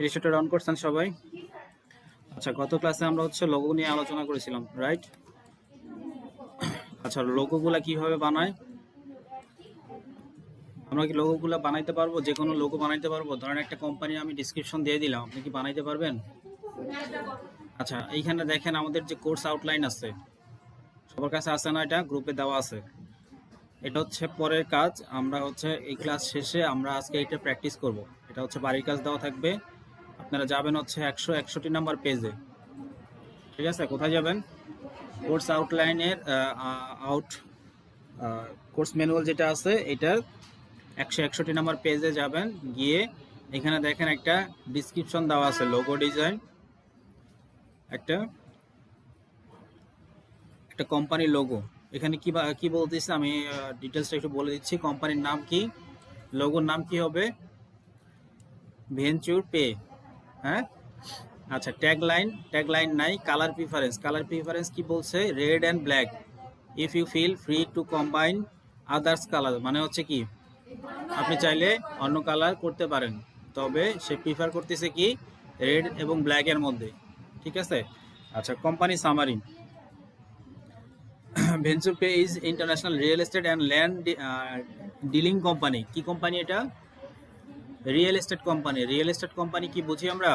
রেজিস্টারটা on করছেন সবাই? আচ্ছা, গত ক্লাসে আমরা হচ্ছে লোগো নিয়ে আলোচনা করেছিলাম, রাইট? আচ্ছা, লোগোগুলা কিভাবে বানায়? আমরা কি লোগোগুলা বানাইতে পারবো? যে কোনো লোগো বানাইতে পারবো? ধরেন একটা কোম্পানি আমি ডিসক্রিপশন দিয়ে দিলাম, আপনি কি বানাইতে পারবেন? আচ্ছা, এইখানে দেখেন আমাদের যে কোর্স আউটলাইন আছে, সবার কাছে আছে না? এটা গ্রুপে দেওয়া আছে। এটা হচ্ছে পরের কাজ। আমরা হচ্ছে এই ক্লাস শেষে আমরা আজকে এটা প্র্যাকটিস করব। এটা হচ্ছে বাড়ির কাজ দেওয়া থাকবে। আপনারা যাবেন হচ্ছে 161 নাম্বার পেজে, ঠিক আছে? কোথায় যাবেন? কোর্স আউটলাইনের কোর্স ম্যানুয়াল যেটা আছে এটার 161 নাম্বার পেজে যাবেন, গিয়ে এখানে দেখেন একটা ডিসক্রিপশন দেওয়া আছে, লোগো ডিজাইন, একটা কোম্পানির লোগো। এখানে কি বলতেছে আমি ডিটেলসটা একটু বলে দিচ্ছি। কোম্পানির নাম কি, লোগোর নাম কি হবে? Venture pay. হ্যাঁ, আচ্ছা। ট্যাগলাইন নাই। কালার প্রিফারেন্স কি বলছে? Red and black. If you feel free to combine others colour, মানে হচ্ছে কি আপনি চাইলে অন্য কালার করতে পারেন, তবে সে প্রিফার করতেছে কি রেড এবং ব্ল্যাকের মধ্যে, ঠিক আছে? আচ্ছা, company summary. Venture Pay is international real estate and land dealing company. কি কোম্পানি এটা? রিয়েল এস্টেট কোম্পানি কি বুঝি আমরা?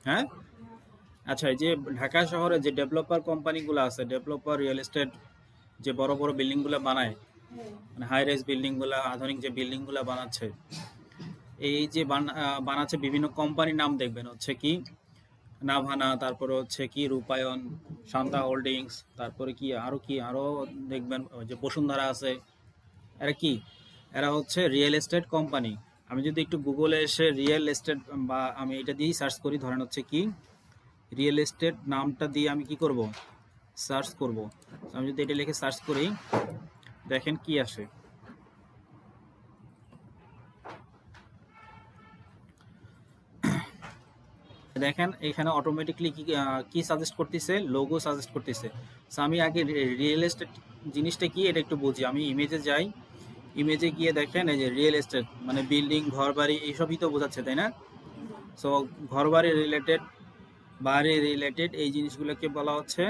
হ্যাঁ, আচ্ছা। এই যে ঢাকা শহরে যে ডেভেলপার কোম্পানিগুলো আছে, ডেভেলপার রিয়েল এস্টেট যে বড় বড় বিল্ডিংগুলো বানায়, মানে হাই রাইজ বিল্ডিংগুলো, আধুনিক যে বিল্ডিংগুলো বানাচ্ছে, এই যে বানাচ্ছে বিভিন্ন কোম্পানির নাম দেখবেন হচ্ছে কি নাভানা, তারপরে হচ্ছে কি রূপায়ণ, শান্তা হোল্ডিংস, তারপরে আরো দেখবেন যে বসুন্ধরা আছে। এরা হচ্ছে রিয়েল এস্টেট কোম্পানি। আমি যদি একটু গুগলে এসে রিয়েল এস্টেট বা আমি এটা দিয়েই সার্চ করি, ধরেন হচ্ছে কি রিয়েল এস্টেট নামটা দিয়ে আমি কি করব? সার্চ করব। আমি যদি এটা লিখে সার্চ করি, দেখেন কি আসে। দেখেন এখানে অটোমেটিকলি কি সাজেস্ট করতেছে? লোগো সাজেস্ট করতেছে। সো আমি আগে রিয়েল এস্টেট জিনিসটা কি এটা একটু বুঝি। আমি ইমেজে যাই, ইমেজে গিয়ে দেখেন এই যে রিয়েল এস্টেট মানে বিল্ডিং, ঘর বাড়ি, এইসবই তো বোঝাচ্ছে, তাই না? সো ঘর বাড়ি রিলেটেড, বাড়ি রিলেটেড এই জিনিসগুলোকে বলা হচ্ছে,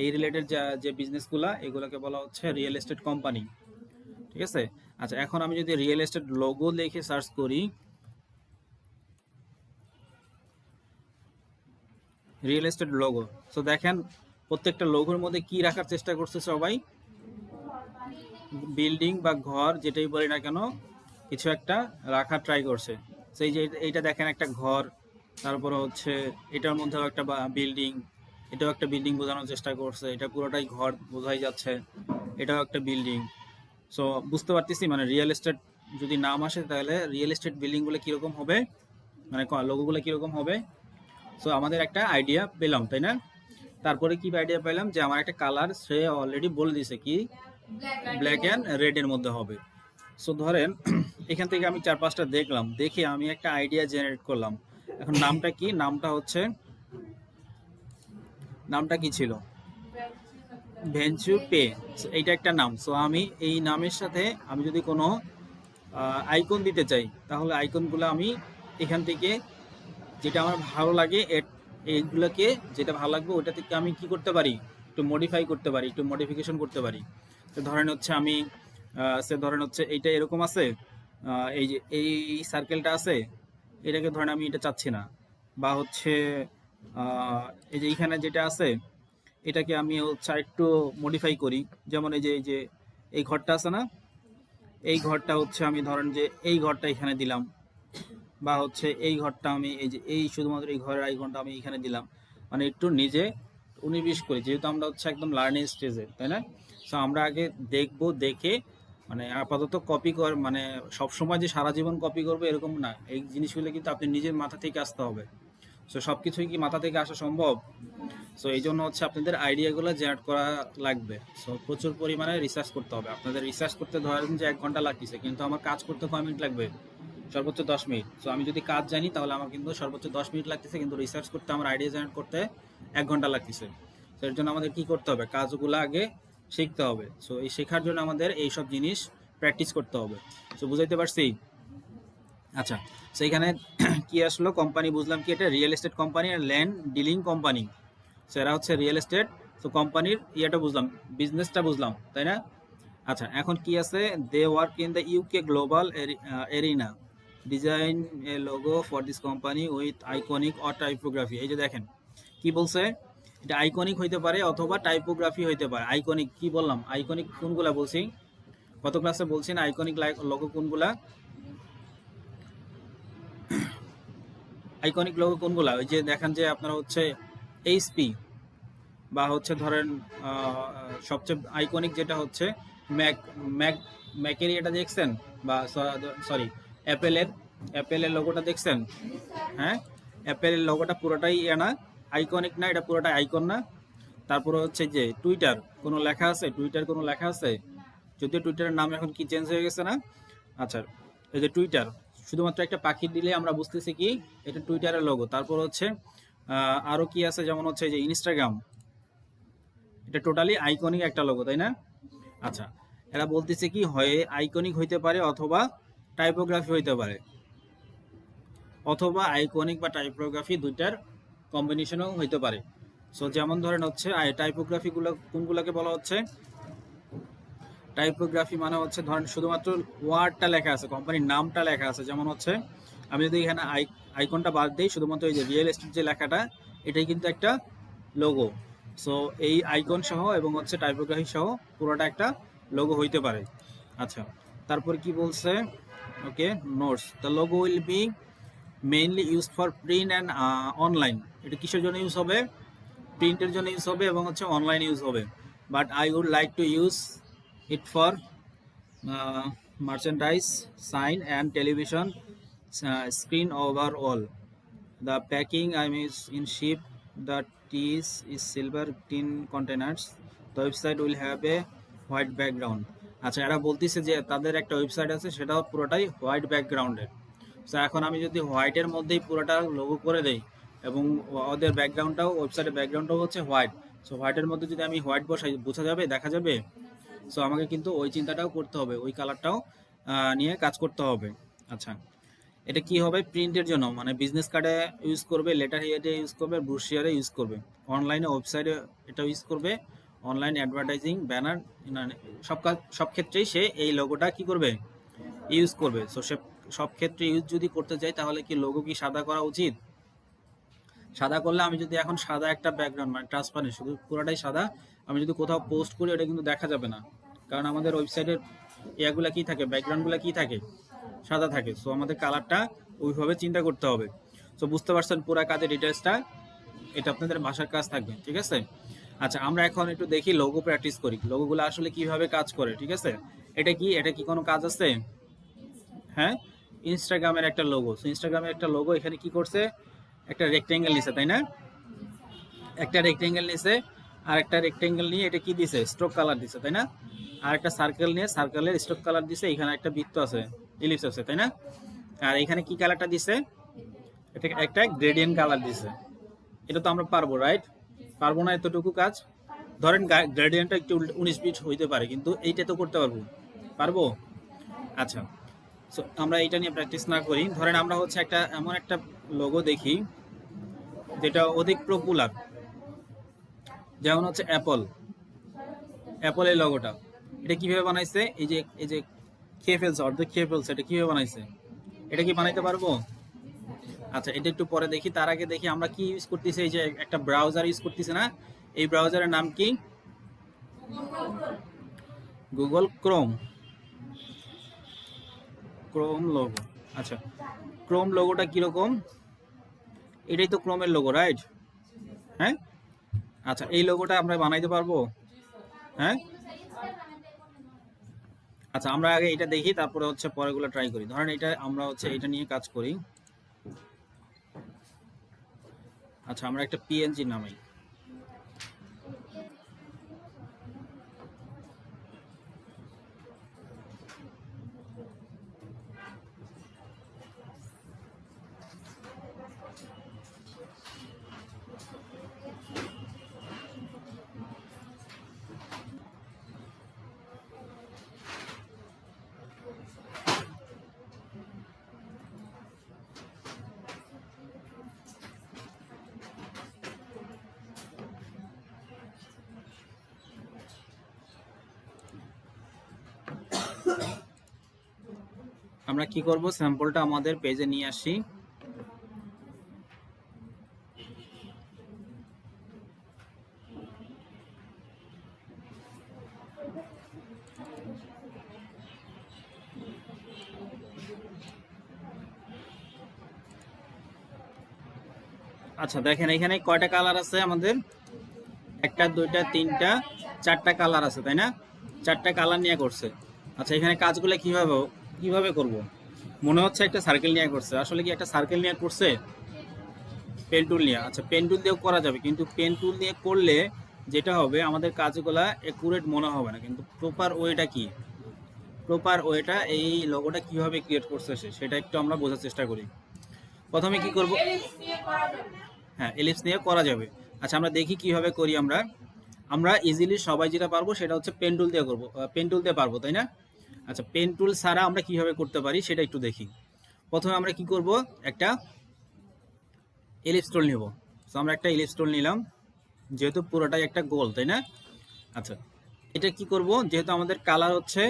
এই রিলেটেড যে বিজনেসগুলো, এগুলোকে বলা হচ্ছে রিয়েল এস্টেট কোম্পানি, ঠিক আছে? আচ্ছা, এখন আমি যদি রিয়েল এস্টেট লোগো লিখে সার্চ করি, রিয়েল এস্টেট লোগো, সো দেখেন প্রত্যেকটা লোগোর মধ্যে কি রাখার চেষ্টা করছে সবাই? বিল্ডিং বা ঘর যেটাই বলি না কেন, কিছু একটা রাখার ট্রাই করছে। সেই যে এইটা দেখেন একটা ঘর, তারপরে হচ্ছে এটার মধ্যেও একটা বিল্ডিং, এটাও একটা বিল্ডিং বোঝানোর চেষ্টা করছে। এটা পুরোটাই ঘর বোঝাই যাচ্ছে, এটাও একটা বিল্ডিং। সো বুঝতে পারতেছি মানে রিয়েল এস্টেট যদি নাম আসে তাহলে রিয়েল এস্টেট বিল্ডিংগুলো কীরকম হবে, মানে লোগোগুলো কীরকম হবে। সো আমাদের একটা আইডিয়া পেলাম, তাই না? তারপরে কি আইডিয়া পেলাম যে আমার একটা কালার সে অলরেডি বলে দিছে কি ব্ল্যাক অ্যান্ড রেডের মধ্যে হবে। সো ধরেন এখান থেকে আমি 4-5টা দেখলাম, দেখে আমি একটা আইডিয়া জেনারেট করলাম। এখন নামটা কি? নামটা কি ছিল? Venturi pay. এইটা একটা নাম। সো আমি এই নামের সাথে আমি যদি কোনো আইকন দিতে চাই, তাহলে আইকনগুলো আমি এখান থেকে যেটা আমার ভালো লাগে এইগুলোকে, যেটা ভালো লাগবে ওটা থেকে আমি কি করতে পারি? একটু মডিফাই করতে পারি, একটু মডিফিকেশন করতে পারি। তো ধরেন হচ্ছে এইটা এরকম আছে, এই যে এই সার্কেলটা আছে, এটাকে ধরেন আমি এটা চাচ্ছি না, বা হচ্ছে এই যে এইখানে যেটা আছে এটাকে আমি হচ্ছে একটু মডিফাই করি। যেমন এই যে এই ঘরটা আছে না, এই ঘরটা হচ্ছে আমি ধরেন যে এই ঘরটা এখানে দিলাম, বা হচ্ছে এই ঘরটা আমি এই যে এই শুধুমাত্র এই ঘরের আইকনটা আমি এখানে দিলাম। মানে একটু নিজে 19-20 করি, যেহেতু আমরা হচ্ছে একদম লার্নিং স্টেজে, তাই না? সো আমরা আগে দেখবো, দেখে মানে আপাতত কপি কর, মানে সবসময় যে সারা জীবন কপি করবো এরকম না। এই জিনিসগুলো কিন্তু আপনি নিজের মাথা থেকে আসতে হবে। সো সব কিছুই কি মাথা থেকে আসা সম্ভব? সো এই জন্য হচ্ছে আপনাদের আইডিয়াগুলো জেনারেট করা লাগবে। সো প্রচুর পরিমাণে রিসার্চ করতে হবে। আপনাদের রিসার্চ করতে ধরেন যে 1 ঘন্টা লাগতেছে, কিন্তু আমার কাজ করতে কয় মিনিট লাগবে? সর্বোচ্চ 10 মিনিট। সো আমি যদি কাজ জানি তাহলে আমার কিন্তু সর্বোচ্চ 10 মিনিট লাগতেছে, কিন্তু রিসার্চ করতে আমার আইডিয়া জেনারেট করতে 1 ঘন্টা লাগতেছে। তো এর জন্য আমাদের কি করতে হবে? কাজগুলো আগে শিখতে হবে। সো এই শেখার জন্য আমাদের এইসব জিনিস প্র্যাকটিস করতে হবে। সো বুঝাইতে পারছি? আচ্ছা, সো এখানে কি আসলো? কোম্পানি বুঝলাম কি, এটা রিয়েল এস্টেট কোম্পানি আর ল্যান্ড ডিলিং কোম্পানি। সো এরা হচ্ছে রিয়েল এস্টেট। তো কোম্পানির ইয়েটা বুঝলাম, বিজনেসটা বুঝলাম, তাই না? আচ্ছা, এখন কি আছে? They work in the UK global arena, design a logo for this company with iconic or typography. এই যে দেখেন কি বলছে, এটা আইকনিক হইতে পারে অথবা টাইপোগ্রাফি হইতে পারে। আইকনিক কি বললাম? আইকনিক কোনগুলা বলছি? কত ক্লাসে বলছি না আইকনিক লোগো কোনগুলা? আইকনিক লোগো কোনগুলা? ওই যে দেখেন যে আপনারা হচ্ছে এইচপি, বা হচ্ছে ধরেন সবচেয়ে আইকনিক যেটা হচ্ছে ম্যাক, ম্যাক ম্যাকের এটা দেখছেন, বা সরি অ্যাপেলের লোগোটা দেখছেন? হ্যাঁ, অ্যাপেলের লোগোটা পুরোটাই ইয়ে না, আইকনিক না, এটা পুরোটাই আইকন না? তারপরে হচ্ছে যে টুইটার কোনো লেখা আছে? টুইটার কোনো লেখা আছে? যদিও টুইটারের নাম এখন কি চেঞ্জ হয়ে গেছে না? আচ্ছা, এই যে টুইটার, শুধুমাত্র একটা পাখি দিলে আমরা বুঝতেছি কি এটা টুইটারের লোগো। তারপর হচ্ছে আরো কি আছে? যেমন হচ্ছে যে ইনস্টাগ্রাম, এটা টোটালি আইকনিক একটা লোগো, তাই না? আচ্ছা, এরা বলতেছে কি হয় আইকনিক হইতে পারে অথবা টাইপোগ্রাফি হইতে পারে, অথবা আইকনিক বা টাইপোগ্রাফি দুইটার কম্বিনেশনও হইতে পারে। সো যেমন ধরেন হচ্ছে টাইপোগ্রাফি গুলো কোনগুলোকে বলা হচ্ছে? টাইপোগ্রাফি মানে হচ্ছে ধরেন শুধুমাত্র ওয়ার্ডটা লেখা আছে, কোম্পানির নামটা লেখা আছে। যেমন হচ্ছে আমি যদি এখানে আইকনটা বাদ দিই, শুধুমাত্র এই যে রিয়েল এস্টেট যে লেখাটা, এটাই কিন্তু একটা লোগো। সো এই আইকন সহ এবং হচ্ছে টাইপোগ্রাফি সহ পুরোটা একটা লোগো হইতে পারে। আচ্ছা, তারপর কি বলছে? Okay, notes, the logo will be mainly use for print and online. এটা কিসের জন্য ইউজ হবে? প্রিন্টের জন্য ইউজ হবে এবং হচ্ছে অনলাইন ইউজ হবে। But I would like to use it for merchandise, sign and television screen overall. The packing I mean in ship, the teas is silver tin containers. The website will have a white background. আচ্ছা, এরা বলতেছে যে তাদের একটা website আছে, সেটাও পুরোটাই white ব্যাকগ্রাউন্ডের। সো এখন আমি যদি হোয়াইটের মধ্যেই পুরোটা লোগো করে দেই এবং ওদের ব্যাকগ্রাউন্ডটাও, ওয়েবসাইটের ব্যাকগ্রাউন্ডটাও হচ্ছে হোয়াইট, সো হোয়াইটের মধ্যে যদি আমি হোয়াইট বসাই, বোঝা যাবে? দেখা যাবে? সো আমাকে কিন্তু ওই চিন্তাটাও করতে হবে, ওই কালারটাও নিয়ে কাজ করতে হবে। আচ্ছা, এটা কি হবে? প্রিন্টের জন্য, মানে বিজনেস কার্ডে ইউজ করবে, লেটার হেডে ইউজ করবে, ব্রোশিয়ারে ইউজ করবে, অনলাইনে ওয়েবসাইটে এটা ইউজ করবে, অনলাইন অ্যাডভার্টাইজিং, ব্যানার, সব ক্ষেত্রেই সে এই লোগোটা কি করবে? ইউজ করবে। সো সে সব ক্ষেত্রে ইউজ যদি করতে চাই, তাহলে কি লোগো কি সাদা করা উচিত? সাদা করলে আমি যদি এখন সাদা একটা ব্যাকগ্রাউন্ড, মানে ট্রান্সপারেন্ট, শুধু পুরোটাই সাদা, আমি যদি কোথাও পোস্ট করি ওটা কিন্তু দেখা যাবে না, কারণ আমাদের ওয়েবসাইটের ইয়াগুলা কি থাকে, ব্যাকগ্রাউন্ডগুলো কি থাকে? সাদা থাকে। সো আমাদের কালারটা ওইভাবে চিন্তা করতে হবে। সো বুঝতে পারছেন পুরো কাজের ডিটেলসটা? এটা আপনাদের ভাষার কাজ থাকবে, ঠিক আছে? আচ্ছা, আমরা এখন একটু দেখি লোগো প্র্যাকটিস করি, লোগোগুলো আসলে কিভাবে কাজ করে, ঠিক আছে? এটা কি কোনো কাজ আছে? হ্যাঁ, ইনস্টাগ্রামের একটা লোগো। সো ইনস্টাগ্রামের একটা লোগো, এখানে কি করছে? একটা রেক্টেঙ্গেল নিছে, তাই না? একটা রেক্টেঙ্গেল নিছে, আর একটা রেক্টেঙ্গেল নিয়ে এটা কি দিছে? স্ট্রোক কালার দিছে, তাই না? আর একটা সার্কেল নিয়ে সার্কেলের স্ট্রোক কালার দিছে, এখানে একটা বৃত্ত আছে, ইলিপস আছে, তাই না? আর এখানে কি কালারটা দিছে? এটা একটা গ্রেডিয়েন্ট কালার দিছে। এটা তো আমরা পারবো, রাইট? পারবো না এতটুকু কাজ? ধরেন গ্রেডিয়েন্টটা একটু 19 বিট হইতে পারে, কিন্তু এইটা তো করতে পারবো, পারবো? আচ্ছা, সো আমরা এইটা নিয়ে প্র্যাকটিস না করি, ধরেন আমরা হচ্ছে একটা এমন একটা লোগো দেখি যেটা অধিক পপুলার, যেমন হচ্ছে অ্যাপলের লোগোটা। এটা কিভাবে বানাইছে? এই যে খেয়ে ফেলছে, অর্ধেক খেয়ে ফেলছে, এটা কিভাবে বানাইছে? এটা কি বানাইতে পারবো? আচ্ছা, এটা একটু পরে দেখি। তার আগে দেখি আমরা কি ইউজ করতেছি। এই যে একটা ব্রাউজার ইউজ করতেছি না, এই ব্রাউজারের নাম কি? Google Chrome. Chrome logo. আচ্ছা, ক্রোম লোগোটা কিরকম? এটাই তো ক্রোমের লোগো, রাইট? হ্যাঁ। আচ্ছা, এই লোগোটা আমরা বানাইতে পারবো? হ্যাঁ। আচ্ছা, আমরা আগে এটা দেখি, তারপরে হচ্ছে পরেগুলো ট্রাই করি। ধরেন এটা আমরা হচ্ছে এটা নিয়ে কাজ করি। আচ্ছা, আমরা একটা পিএনজি নামাই। আমরা কি করব, স্যাম্পলটা আমাদের পেজে নিয়ে আসি। আচ্ছা, দেখেন এখানে কয়টা কালার আছে আমাদের? একটা, দুইটা, তিনটা, চারটা কালার আছে, তাই না? চারটা কালার নিয়ে করছে। আচ্ছা, এখানে কাজগুলো কিভাবে কিভাবে করব? মনে হচ্ছে একটা সার্কেল নিয়ে করছে। আসলে কি একটা সার্কেল নিয়ে করছে? পেন টুল নিয়ে। আচ্ছা, পেন টুল দিয়েও করা যাবে, কিন্তু পেন টুল দিয়ে করলে যেটা হবে, আমাদের কাজগুলা একুরেট মনে হবে না। কিন্তু প্রপার ওয়েটা কি? প্রপার ওয়েটা, এই লোগোটা কিভাবে ক্রিয়েট করছে সেটা একটু আমরা বোঝার চেষ্টা করি। প্রথমে কি করব? হ্যাঁ, এলিপস নিয়ে করা যাবে। আচ্ছা, আমরা দেখি কিভাবে করি। আমরা ইজিলি সবাই যেটা পারবো সেটা হচ্ছে পেন টুল দিয়ে করবো, পেন টুল দিয়ে পারবো, তাই না? আচ্ছা, পেন টুল ছাড়া আমরা কিভাবে করতে পারি সেটা একটু দেখি। প্রথমে আমরা কি করব, একটা এলিপস টুল নিব। তো আমরা একটা এলিপস টুল নিলাম, যেহেতু পুরোটাই একটা গোল, তাই না? আচ্ছা, এটা কি করব, যেহেতু আমাদের কালার হচ্ছে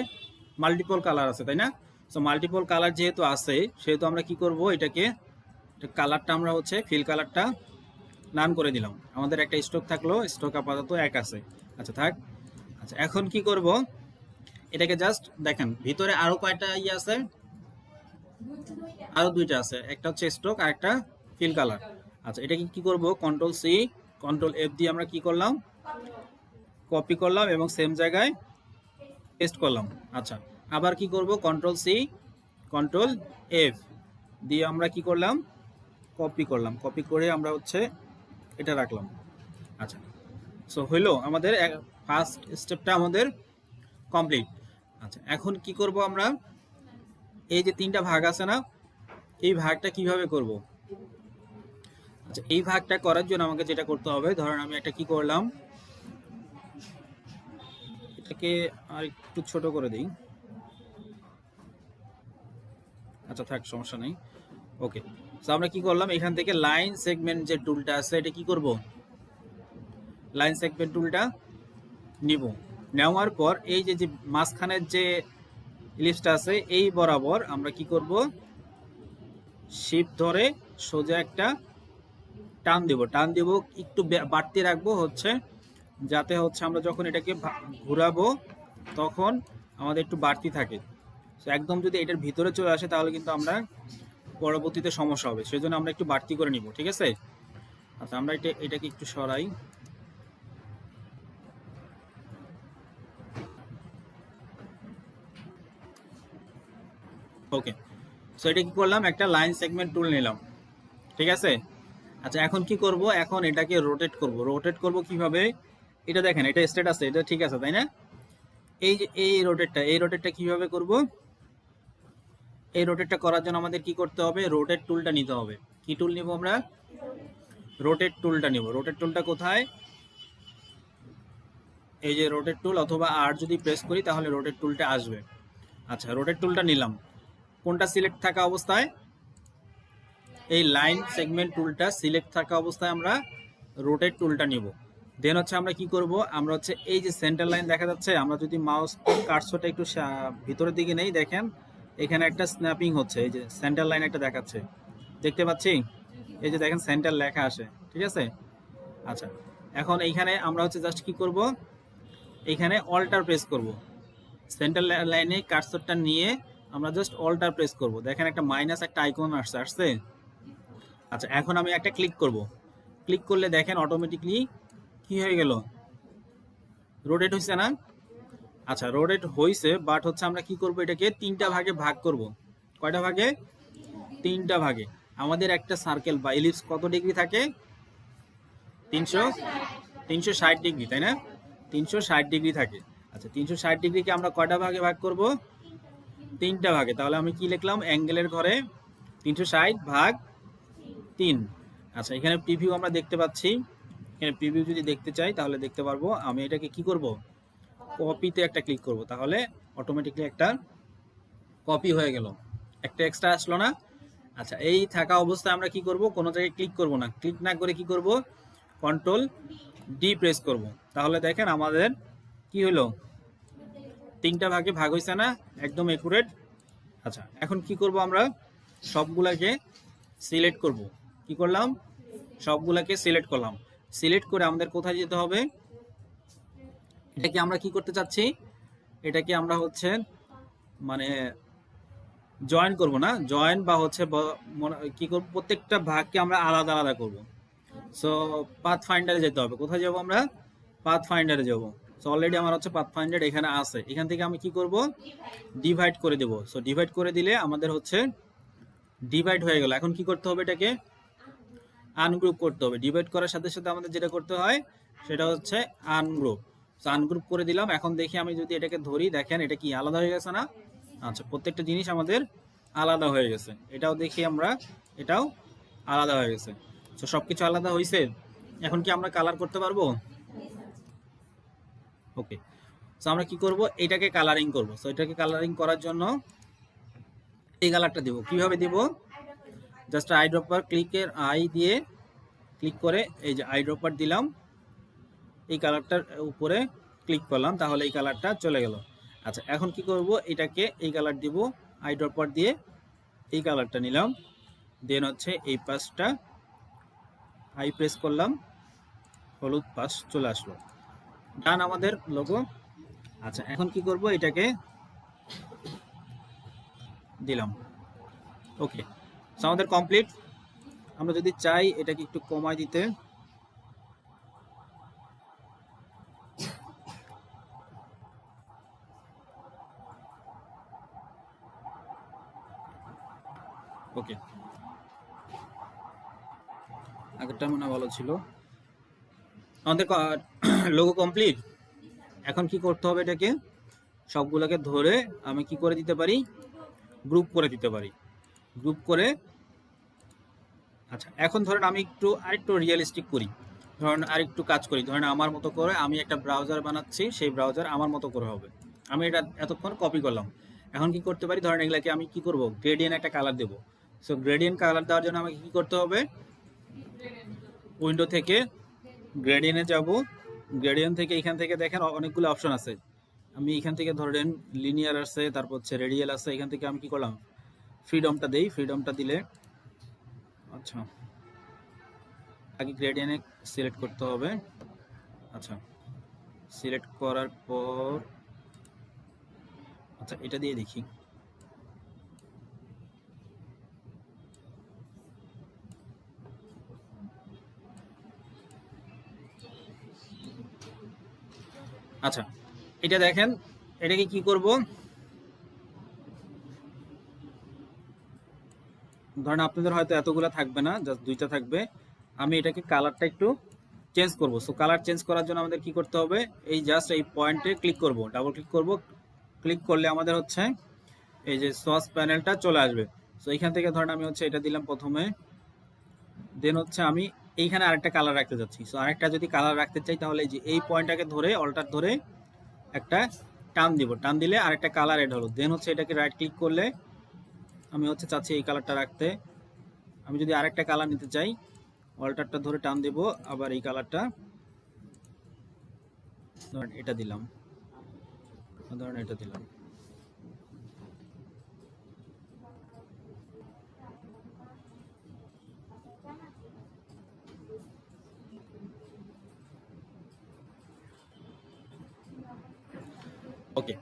মাল্টিপল কালার আছে, তাই না? সো মাল্টিপল কালার যেহেতু আছে, সেহেতু আমরা কি করব, এটাকে কালারটা আমরা হচ্ছে ফিল কালারটা নান করে দিলাম। আমাদের একটা স্টক থাকলো, স্টক আপাতত এক আছে। আচ্ছা, থাক। আচ্ছা, এখন কি করব, এটাকে জাস্ট দেখেন ভিতরে আরো কয়টা ইয়ে আছে? আরো দুইটা আছে, একটা হচ্ছে স্টক আর একটা ফিল কালার। আচ্ছা, এটাকে কি করব, কন্ট্রোল সি কন্ট্রোল এফ দিয়ে আমরা কি করলাম, কপি করলাম এবং সেম জায়গায় পেস্ট করলাম। আচ্ছা, আবার কি করব, কন্ট্রোল সি কন্ট্রোল এফ দিয়ে আমরা কি করলাম, কপি করলাম। কপি করে আমরা হচ্ছে এটা রাখলাম। আচ্ছা, সো হইলো আমাদের ফার্স্ট স্টেপটা আমাদের কমপ্লিট। আচ্ছা, এখন কি করব আমরা, এই যে তিনটা ভাগ আছে না, এই ভাগটা কিভাবে করব? আচ্ছা, এই ভাগটা করার জন্য আমাকে যেটা করতে হবে, ধরেন আমি একটা কি করলাম, এটাকে আর একটু ছোট করে দিই। আচ্ছা, থাক, সমস্যা নেই। ওকে, তো আমরা কি করলাম, এখান থেকে লাইন সেগমেন্ট যে টুলটা আছে, এটা কি করব, লাইন সেগমেন্ট টুলটা নিব। নেওয়ার পর এই যে মাঝখানের যে ইলিপসটা আছে, এই বরাবর আমরা কি করব, শিফট ধরে সোজা একটা টান দেব। টান দেব একটু বাড়তি রাখবো, হচ্ছে যাতে হচ্ছে আমরা যখন এটাকে ঘুরাবো তখন আমাদের একটু বাড়তি থাকে। তো একদম যদি এটার ভিতরে চলে আসে তাহলে কিন্তু আমরা পরবর্তীতে সমস্যা হবে, সেজন্য আমরা একটু বাড়তি করে নিব, ঠিক আছে? আচ্ছা, আমরা এটাকে একটু সরাই। ওকে, সো এটা কি করলাম, একটা লাইন সেগমেন্ট টুল নিলাম, ঠিক আছে? আচ্ছা, এখন কি করব, এখন এটাকে রোটেট করব। রোটেট করব কিভাবে? এটা দেখেন, এটা স্ট্রেট আছে, এটা ঠিক আছে, তাই না? এই যে এই রোটেটটা কিভাবে করব? এই রোটেটটা করার জন্য আমাদের কি করতে হবে, রোটেট টুলটা নিতে হবে। কি টুল নিব আমরা? রোটেট টুলটা নিব। রোটেট টুলটা কোথায়? এই যে রোটেট টুল, অথবা আর যদি প্রেস করি তাহলে রোটেট টুলটা আসবে। আচ্ছা, রোটেট টুলটা নিলাম। কোনটা সিলেক্ট থাকা অবস্থায়? এই লাইন সেগমেন্ট টুলটা সিলেক্ট থাকা অবস্থায় আমরা রোটেট টুলটা নিব। দেন হচ্ছে আমরা কি করব, আমরা হচ্ছে এই যে সেন্টার লাইন দেখা যাচ্ছে, আমরা যদি মাউস কার্সরটা একটু ভিতরের দিকে নেই, দেখেন এখানে একটা স্ন্যাপিং হচ্ছে, এই যে সেন্টার লাইন একটা দেখাচ্ছে, দেখতে পাচ্ছি, এই যে দেখেন সেন্টার লেখা আসে, ঠিক আছে। আচ্ছা, এখন এইখানে আমরা হচ্ছে জাস্ট কি করব, এইখানে অল্টার প্রেস করব, সেন্টার লাইনে কার্সরটা নিয়ে আমরা জাস্ট অল্টার প্রেস করব, দেখেন একটা মাইনাস একটা আইকন আসছে। আচ্ছা, এখন আমি একটা ক্লিক করব, ক্লিক করলে দেখেন অটোমেটিকলি কি হয়ে গেল, রোটেট হয়েছে না? আচ্ছা, রোটেট হয়েছে, বাট হচ্ছে আমরা কি করব, এটাকে তিনটা ভাগে ভাগ করব। কয়টা ভাগে? তিনটা ভাগে। আমাদের একটা সার্কেল বা ইলিপস কত ডিগ্রি থাকে? 360 ডিগ্রি, তাই না? 360 ডিগ্রি থাকে। আচ্ছা, 360 ডিগ্রিকে আমরা কয়টা ভাগে ভাগ করব? তিনটা ভাগে। তাহলে আমি কি লিখলাম, অ্যাঙ্গেলের ঘরে 360 ভাগ 3। আচ্ছা, এখানে প্রিভিউ আমরা দেখতে পাচ্ছি, এখানে প্রিভিউ যদি দেখতে চাই তাহলে দেখতে পারবো। আমি এটাকে কি করব, কপিতে একটা ক্লিক করব, তাহলে অটোমেটিকলি একটা কপি হয়ে গেল, একটা এক্সট্রা আসলো না? আচ্ছা, এই থাকা অবস্থায় আমরা কি করব, কোনো জায়গায় ক্লিক করব না, ক্লিক না করে কি করব, কন্ট্রোল ডি প্রেস করব, তাহলে দেখেন আমাদের কি হলো, তিনটা ভাগে ভাগ হয়েছে না, একদম একুরেট। আচ্ছা, এখন কি করব, আমরা সবগুলাকে সিলেক্ট করব। কি করলাম, সবগুলাকে সিলেক্ট করলাম। সিলেক্ট করে আমাদের কোথায় যেতে হবে, এটাকে আমরা কি করতে চাচ্ছি, এটাকে আমরা হচ্ছে মানে জয়েন করব না, জয়েন বা হচ্ছে কি করব, প্রত্যেকটা ভাগকে আমরা আলাদা আলাদা করব। সো পাথ ফাইন্ডারে যেতে হবে, কোথায় যাব আমরা, পাথ ফাইন্ডারে যাব। সো অলরেডি আমার হচ্ছে পাথ ফাইন্ডার এখানে আছে, এখান থেকে আমি কি করব, ডিভাইড করে দেব। সো ডিভাইড করে দিলে আমাদের হচ্ছে ডিভাইড হয়ে গেল। এখন কি করতে হবে, এটাকে আনগ্রুপ করতে হবে। ডিভাইড করার সাথে সাথে আমাদের যেটা করতে হয় সেটা হচ্ছে আনগ্রুপ। সো আনগ্রুপ করে দিলাম। এখন দেখি আমি যদি এটাকে ধরি, দেখেন এটা কি আলাদা হয়ে গেছে না? আচ্ছা, প্রত্যেকটা জিনিস আমাদের আলাদা হয়ে গেছে। এটাও দেখি আমরা, এটাও আলাদা হয়ে গেছে। সো সবকিছু আলাদা হয়েছে। এখন কি আমরা কালার করতে পারবো? ওকে, সো আমরা কি করব, এটাকে কালারিং করব। সো এটাকে কালারিং করার জন্য এই কালারটা দিব। কিভাবে দিব, জাস্ট আই ড্রপার ক্লিকের আই দিয়ে ক্লিক করে এই যে আই ড্রপার দিলাম, এই কালারটার উপরে ক্লিক করলাম, তাহলে এই কালারটা চলে গেল। আচ্ছা, এখন কি করব, এটাকে এই কালার দিব, আই ড্রপার দিয়ে এই কালারটা নিলাম, দেন হচ্ছে এই পাশটা আই প্রেস করলাম, হলুদ পাশ চলে আসলো, ডান আমাদের লোগো। আচ্ছা, এখন কি করব, এটাকে দিলাম। ওকে, সো আমাদের কমপ্লিট। আমরা যদি চাই এটাকে একটু কমাই দিতে, ওকে, আগেরটা মনে হয় ভালো ছিল। আমাদের লোগো কমপ্লিট। এখন কি করতে হবে, এটাকে সবগুলোকে ধরে আমি কি করে দিতে পারি, গ্রুপ করে দিতে পারি, গ্রুপ করে। আচ্ছা, এখন ধরেন আমি আরেকটু রিয়েলিস্টিক করি, ধরেন আরেকটু কাজ করি, ধরেন আমার মতো করে আমি একটা ব্রাউজার বানাচ্ছি, সেই ব্রাউজার আমার মতো করে হবে। আমি এটা এতক্ষণ কপি করলাম। এখন কি করতে পারি, ধরেন এগুলাকে আমি কি করব, গ্রেডিয়েন্ট একটা কালার দেবো। সো গ্রেডিয়েন্ট কালার দেওয়ার জন্য আমাকে কি করতে হবে, উইন্ডো থেকে গ্রেডিয়েন্টে যাব। গ্রেডিয়েন্ট থেকে এখান থেকে দেখেন অনেকগুলো অপশন আছে। আমি এখান থেকে ধরেন লিনিয়ার আছে, তারপর হচ্ছে রেডিয়াল আছে। এখান থেকে আমি কি করলাম, ফ্রিডমটা দেই। ফ্রিডমটা দিলে, আচ্ছা আগে গ্রেডিয়েন্টে সিলেক্ট করতে হবে। আচ্ছা, সিলেক্ট করার পর আচ্ছা এটা দিয়ে দেখি। আচ্ছা, এটা দেখেন, এটাকে কি করব, ধরেন আপনাদের হয়তো এতগুলা থাকবে না, জাস্ট দুইটা থাকবে। আমি এটাকে কালারটা একটু চেঞ্জ করব। সো কালার চেঞ্জ করার জন্য আমাদের কি করতে হবে, এই জাস্ট এই পয়েন্টে ক্লিক করব, ডাবল ক্লিক করব। ক্লিক করলে আমাদের হচ্ছে এই যে সস প্যানেলটা চলে আসবে। সো এইখান থেকে ধরেন আমি হচ্ছে এটা দিলাম প্রথমে, দেন হচ্ছে আমি এইখানে আরেকটা কালার রাখতে যাচ্ছি। সো আরেকটা যদি কালার রাখতে চাই, তাহলে এই যে এই পয়েন্টটাকে ধরে অল্টার ধরে একটা টান দিব, টান দিলে আরেকটা কালার এড হলো। দেন হচ্ছে এটাকে রাইট ক্লিক করলে আমি হচ্ছে চাচ্ছি এই কালারটা রাখতে। আমি যদি আরেকটা কালার নিতে চাই, অল্টারটা ধরে টান দেব, আবার এই কালারটা ধরেন এটা দিলাম, ধরেন এটা দিলাম। ওকে,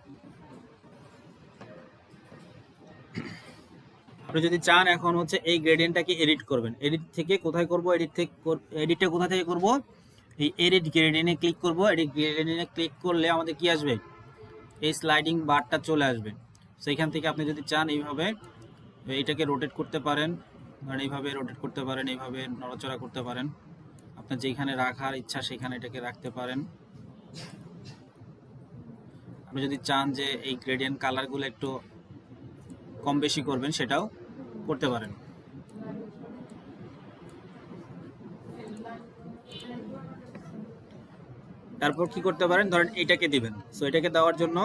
আপনি যদি চান এখন হচ্ছে এই গ্রেডিয়েন্টটাকে এডিট করবেন, এডিট থেকে কোথায় করব, এডিটটা কোথা থেকে করব, এই এডিট গ্রেডিয়েন্টে ক্লিক করব। এডিট গ্রেডিয়েন্টে ক্লিক করলে আমাদের কি আসবে, এই স্লাইডিং বারটা চলে আসবে। সেইখান থেকে আপনি যদি চান এইভাবে এইটাকে রোটেট করতে পারেন, মানে এইভাবে রোটেট করতে পারেন, এইভাবে নড়াচড়া করতে পারেন, আপনার যেখানে রাখার ইচ্ছা সেখানে এটাকে রাখতে পারেন। আপনি যদি চান যে এই গ্রেডিয়েন্ট কালারগুলো একটু কম বেশি করবেন সেটাও করতে পারেন। তারপর কি করতে পারেন, ধরেন এটাকে দিবেন। সো এটাকে দেওয়ার জন্য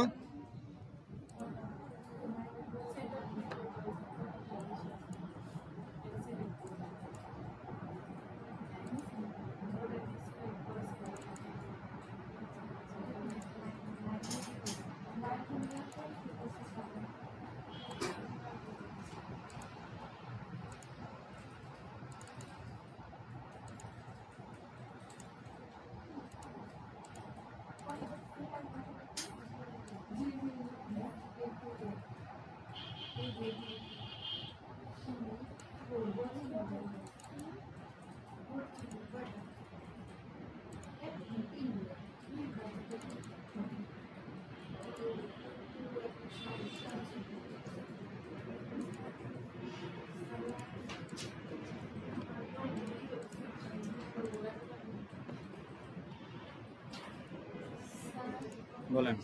বলেন।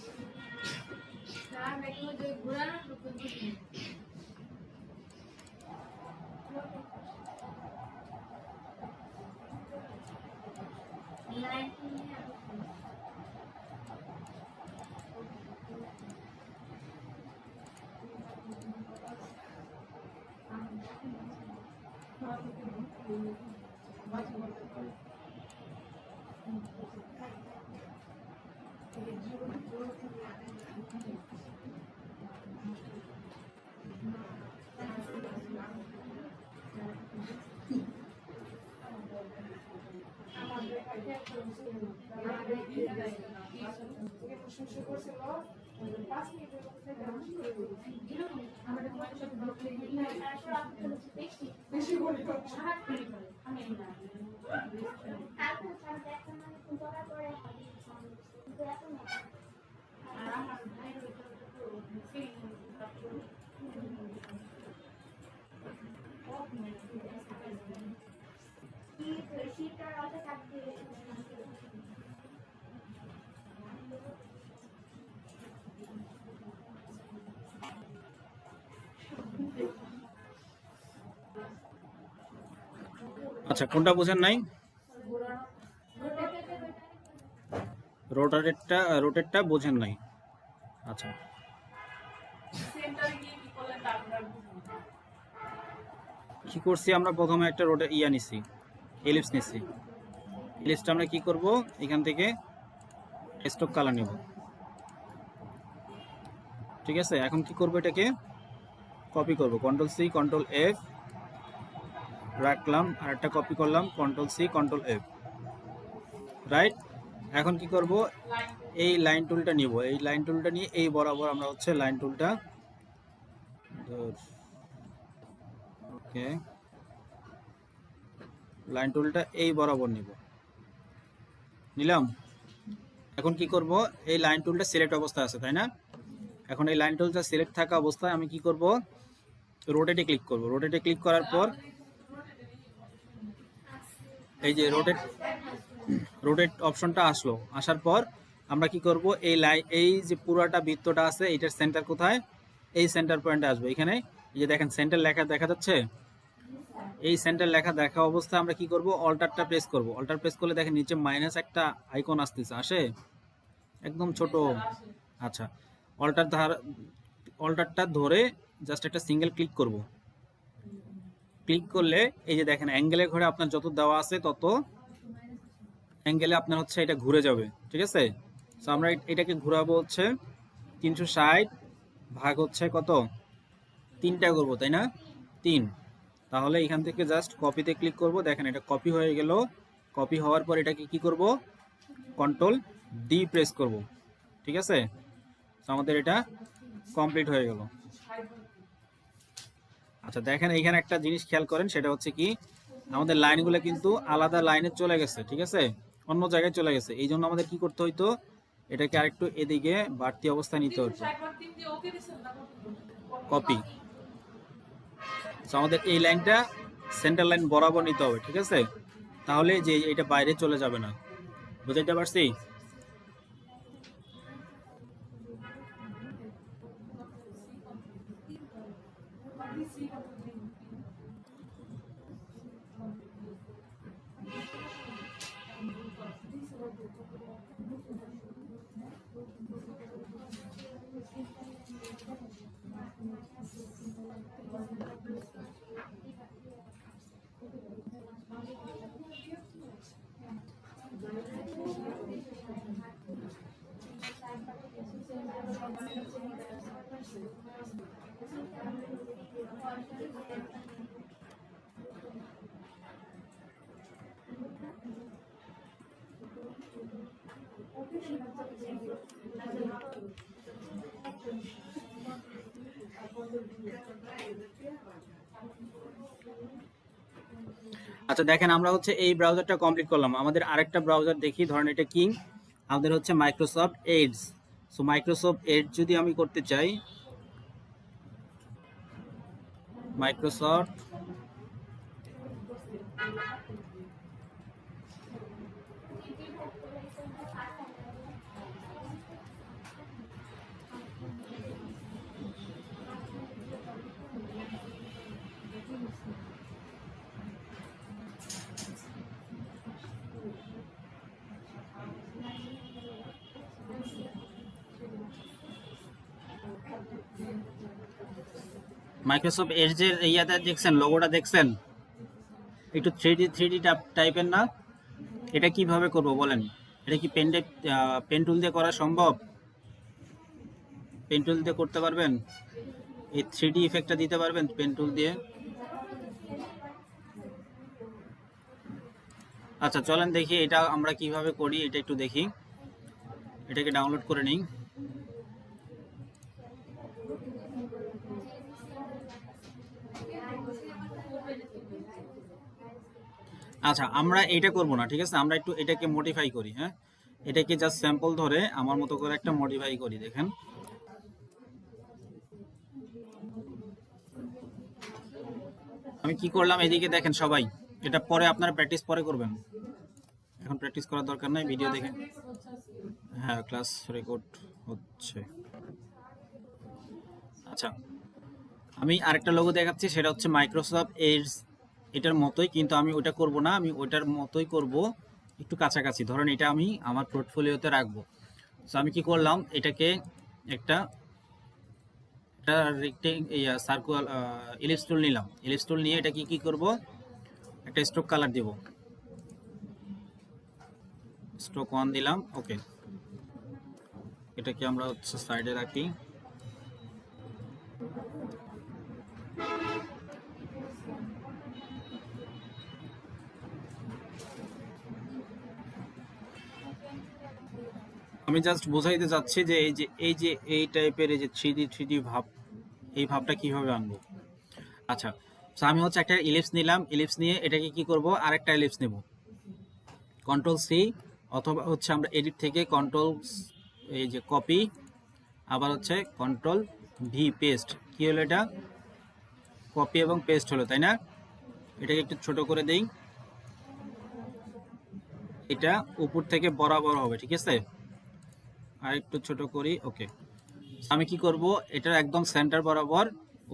আচ্ছা, কোনটা বোঝেন নাই? রোটেটটা বোঝেন নাই। আচ্ছা, কি করছি আমরা, প্রথমে একটা রোটেট নিছি, এলিপস নিছি। এলিপসটা আমরা কি করব, এখান থেকে স্টক কালার নেব। ঠিক আছে, এখন কি করব, এটাকে কপি করব, কন্ট্রোল সি কন্ট্রোল এফ রাখলাম, আর একটা কপি করলাম, control C control F, right. এখন কি করব, এই লাইন টুলটা নিব, এই লাইন টুলটা নিয়ে এই বরাবর আমরা হচ্ছে লাইন টুলটা, ওকে, লাইন টুলটা এই বরাবর নিব, নিলাম। এখন কি করব, এই লাইন টুলটা সিলেক্ট অবস্থায় আছে, তাই না? এখন এই লাইন টুলটা সিলেক্ট থাকা অবস্থায় আমি কি করব, রোটেটে ক্লিক করব। রোটেটে ক্লিক করার পর এই যে রোটেট অপশনটা আসলো, আসার পর আমরা কি করব, এই যে পুরাটা বৃত্তটা আছে এটার সেন্টার কোথায়, এই সেন্টার পয়েন্টে আসবে। এখানে এই যে দেখেন সেন্টার লেখা দেখা যাচ্ছে, এই সেন্টার লেখা দেখা অবস্থায় আমরা কি করব, অল্টারটা প্রেস করব। অল্টার প্রেস করলে দেখেন নিচে মাইনাস একটা আইকন আসতেছে, আসে একদম ছোট। আচ্ছা, অল্টারটা ধরে জাস্ট একটা সিঙ্গেল ক্লিক করব। ক্লিক করলে এই যে দেখেন অ্যাঙ্গেলের ঘরে আপনার যত দেওয়া আছে তত অ্যাঙ্গেলে আপনার হচ্ছে এটা ঘুরে যাবে। ঠিক আছে, সো আমরা এটাকে ঘোরাবো হচ্ছে 360 ভাগ হচ্ছে কত, 3টা করবো তাই না, 3। তাহলে এখান থেকে জাস্ট কপিতে ক্লিক করব, দেখেন এটা কপি হয়ে গেল। কপি হওয়ার পর এটাকে কি করব, কন্ট্রোল ডি প্রেস করব, ঠিক আছে। তো আমাদের এটা কমপ্লিট হয়ে গেল। আচ্ছা দেখেন এইখানে একটা জিনিস খেয়াল করেন, সেটা হচ্ছে কি আমাদের লাইনগুলো কিন্তু আলাদা লাইনে চলে গেছে, ঠিক আছে, অন্য জায়গায় চলে গেছে। এই জন্য আমাদের কি করতে হইতো, এটাকে আরেকটু এদিকে বাড়তি অবস্থায় নিতে হতো, কপি। আমাদের এই লাইনটা সেন্টার লাইন বরাবর নিতে হবে, ঠিক আছে, তাহলে যে এটা বাইরে চলে যাবে না। বুঝাইতে পারছি? আচ্ছা দেখেন আমরা হচ্ছে এই ব্রাউজারটা কমপ্লিট করলাম। আমাদের আরেকটা ব্রাউজার দেখি, ধরেন এটা কি, আমাদের হচ্ছে Microsoft ads. So Microsoft ads যদি আমি করতে চাই, মাইক্রোসফট মাইক্রোসফট এডজ এর ইয়াটা দেখছেন, লোগোটা দেখছেন, একটু থ্রি ডি টাইপের না? এটা কিভাবে করব বলেন? এটা কি পেন টুল দিয়ে করা সম্ভব? পেন টুল দিয়ে করতে পারবেন? এই থ্রি ইফেক্টটা দিতে পারবেন পেন টুল দিয়ে? আচ্ছা চলেন দেখি এটা আমরা কিভাবে করি, এটা একটু দেখি। এটাকে ডাউনলোড করে নিই। আচ্ছা আমরা এটা করব না, ঠিক আছে, আমরা একটু এটাকে মডিফাই করি। হ্যাঁ, এটাকে জাস্ট স্যাম্পল ধরে আমার মতো করে একটা মডিফাই করি। দেখেন আমি কি করলাম, এদিকে দেখেন সবাই, এটা পরে আপনারা প্র্যাকটিস পরে করবেন, এখন প্র্যাকটিস করার দরকার নাই, ভিডিও দেখেন। হ্যাঁ ক্লাস রেকর্ড হচ্ছে। আচ্ছা আমি আরেকটা লোগো দেখাচ্ছি, সেটা হচ্ছে মাইক্রোসফট এডস, এটার মতোই, কিন্তু আমি ওটা করব না, আমি ওইটার মতোই করব, একটু কাছাকাছি। ধরেন এটা আমি আমার পোর্টফোলিওতে রাখবো। সো আমি কি করলাম, এটাকে একটা সার্কুলার ইলিপস টুল নিলাম। ইলিপস টুল নিয়ে এটা কি করব, একটা স্ট্রোক কালার দিব, স্ট্রোক 1 দিলাম। ওকে, এটাকে আমরা হচ্ছে সাইডে রাখি। আমি জাস্ট বোঝাইতে যাচ্ছি যে এই টাইপের এই যে থ্রি ডি ভাব, এই ভাবটা কিভাবে আনবো। আচ্ছা তো আমি হচ্ছে একটা ইলিপস নিলাম, ইলিপস নিয়ে এটাকে কি করব, আরেকটা ইলিপস নেব, কন্ট্রোল সি, অথবা হচ্ছে আমরা এডিট থেকে কন্ট্রোল এই যে কপি, আবার হচ্ছে কন্ট্রোল ভি পেস্ট। কি হলো এটা, কপি এবং পেস্ট হলো, তাই না? এটাকে একটু ছোট করে দেই, এটা উপর থেকে বরাবর হবে, ঠিক আছে, আর একটু ছোট করি। ওকে, আমি কি করব, এটা একদম সেন্টার বরাবর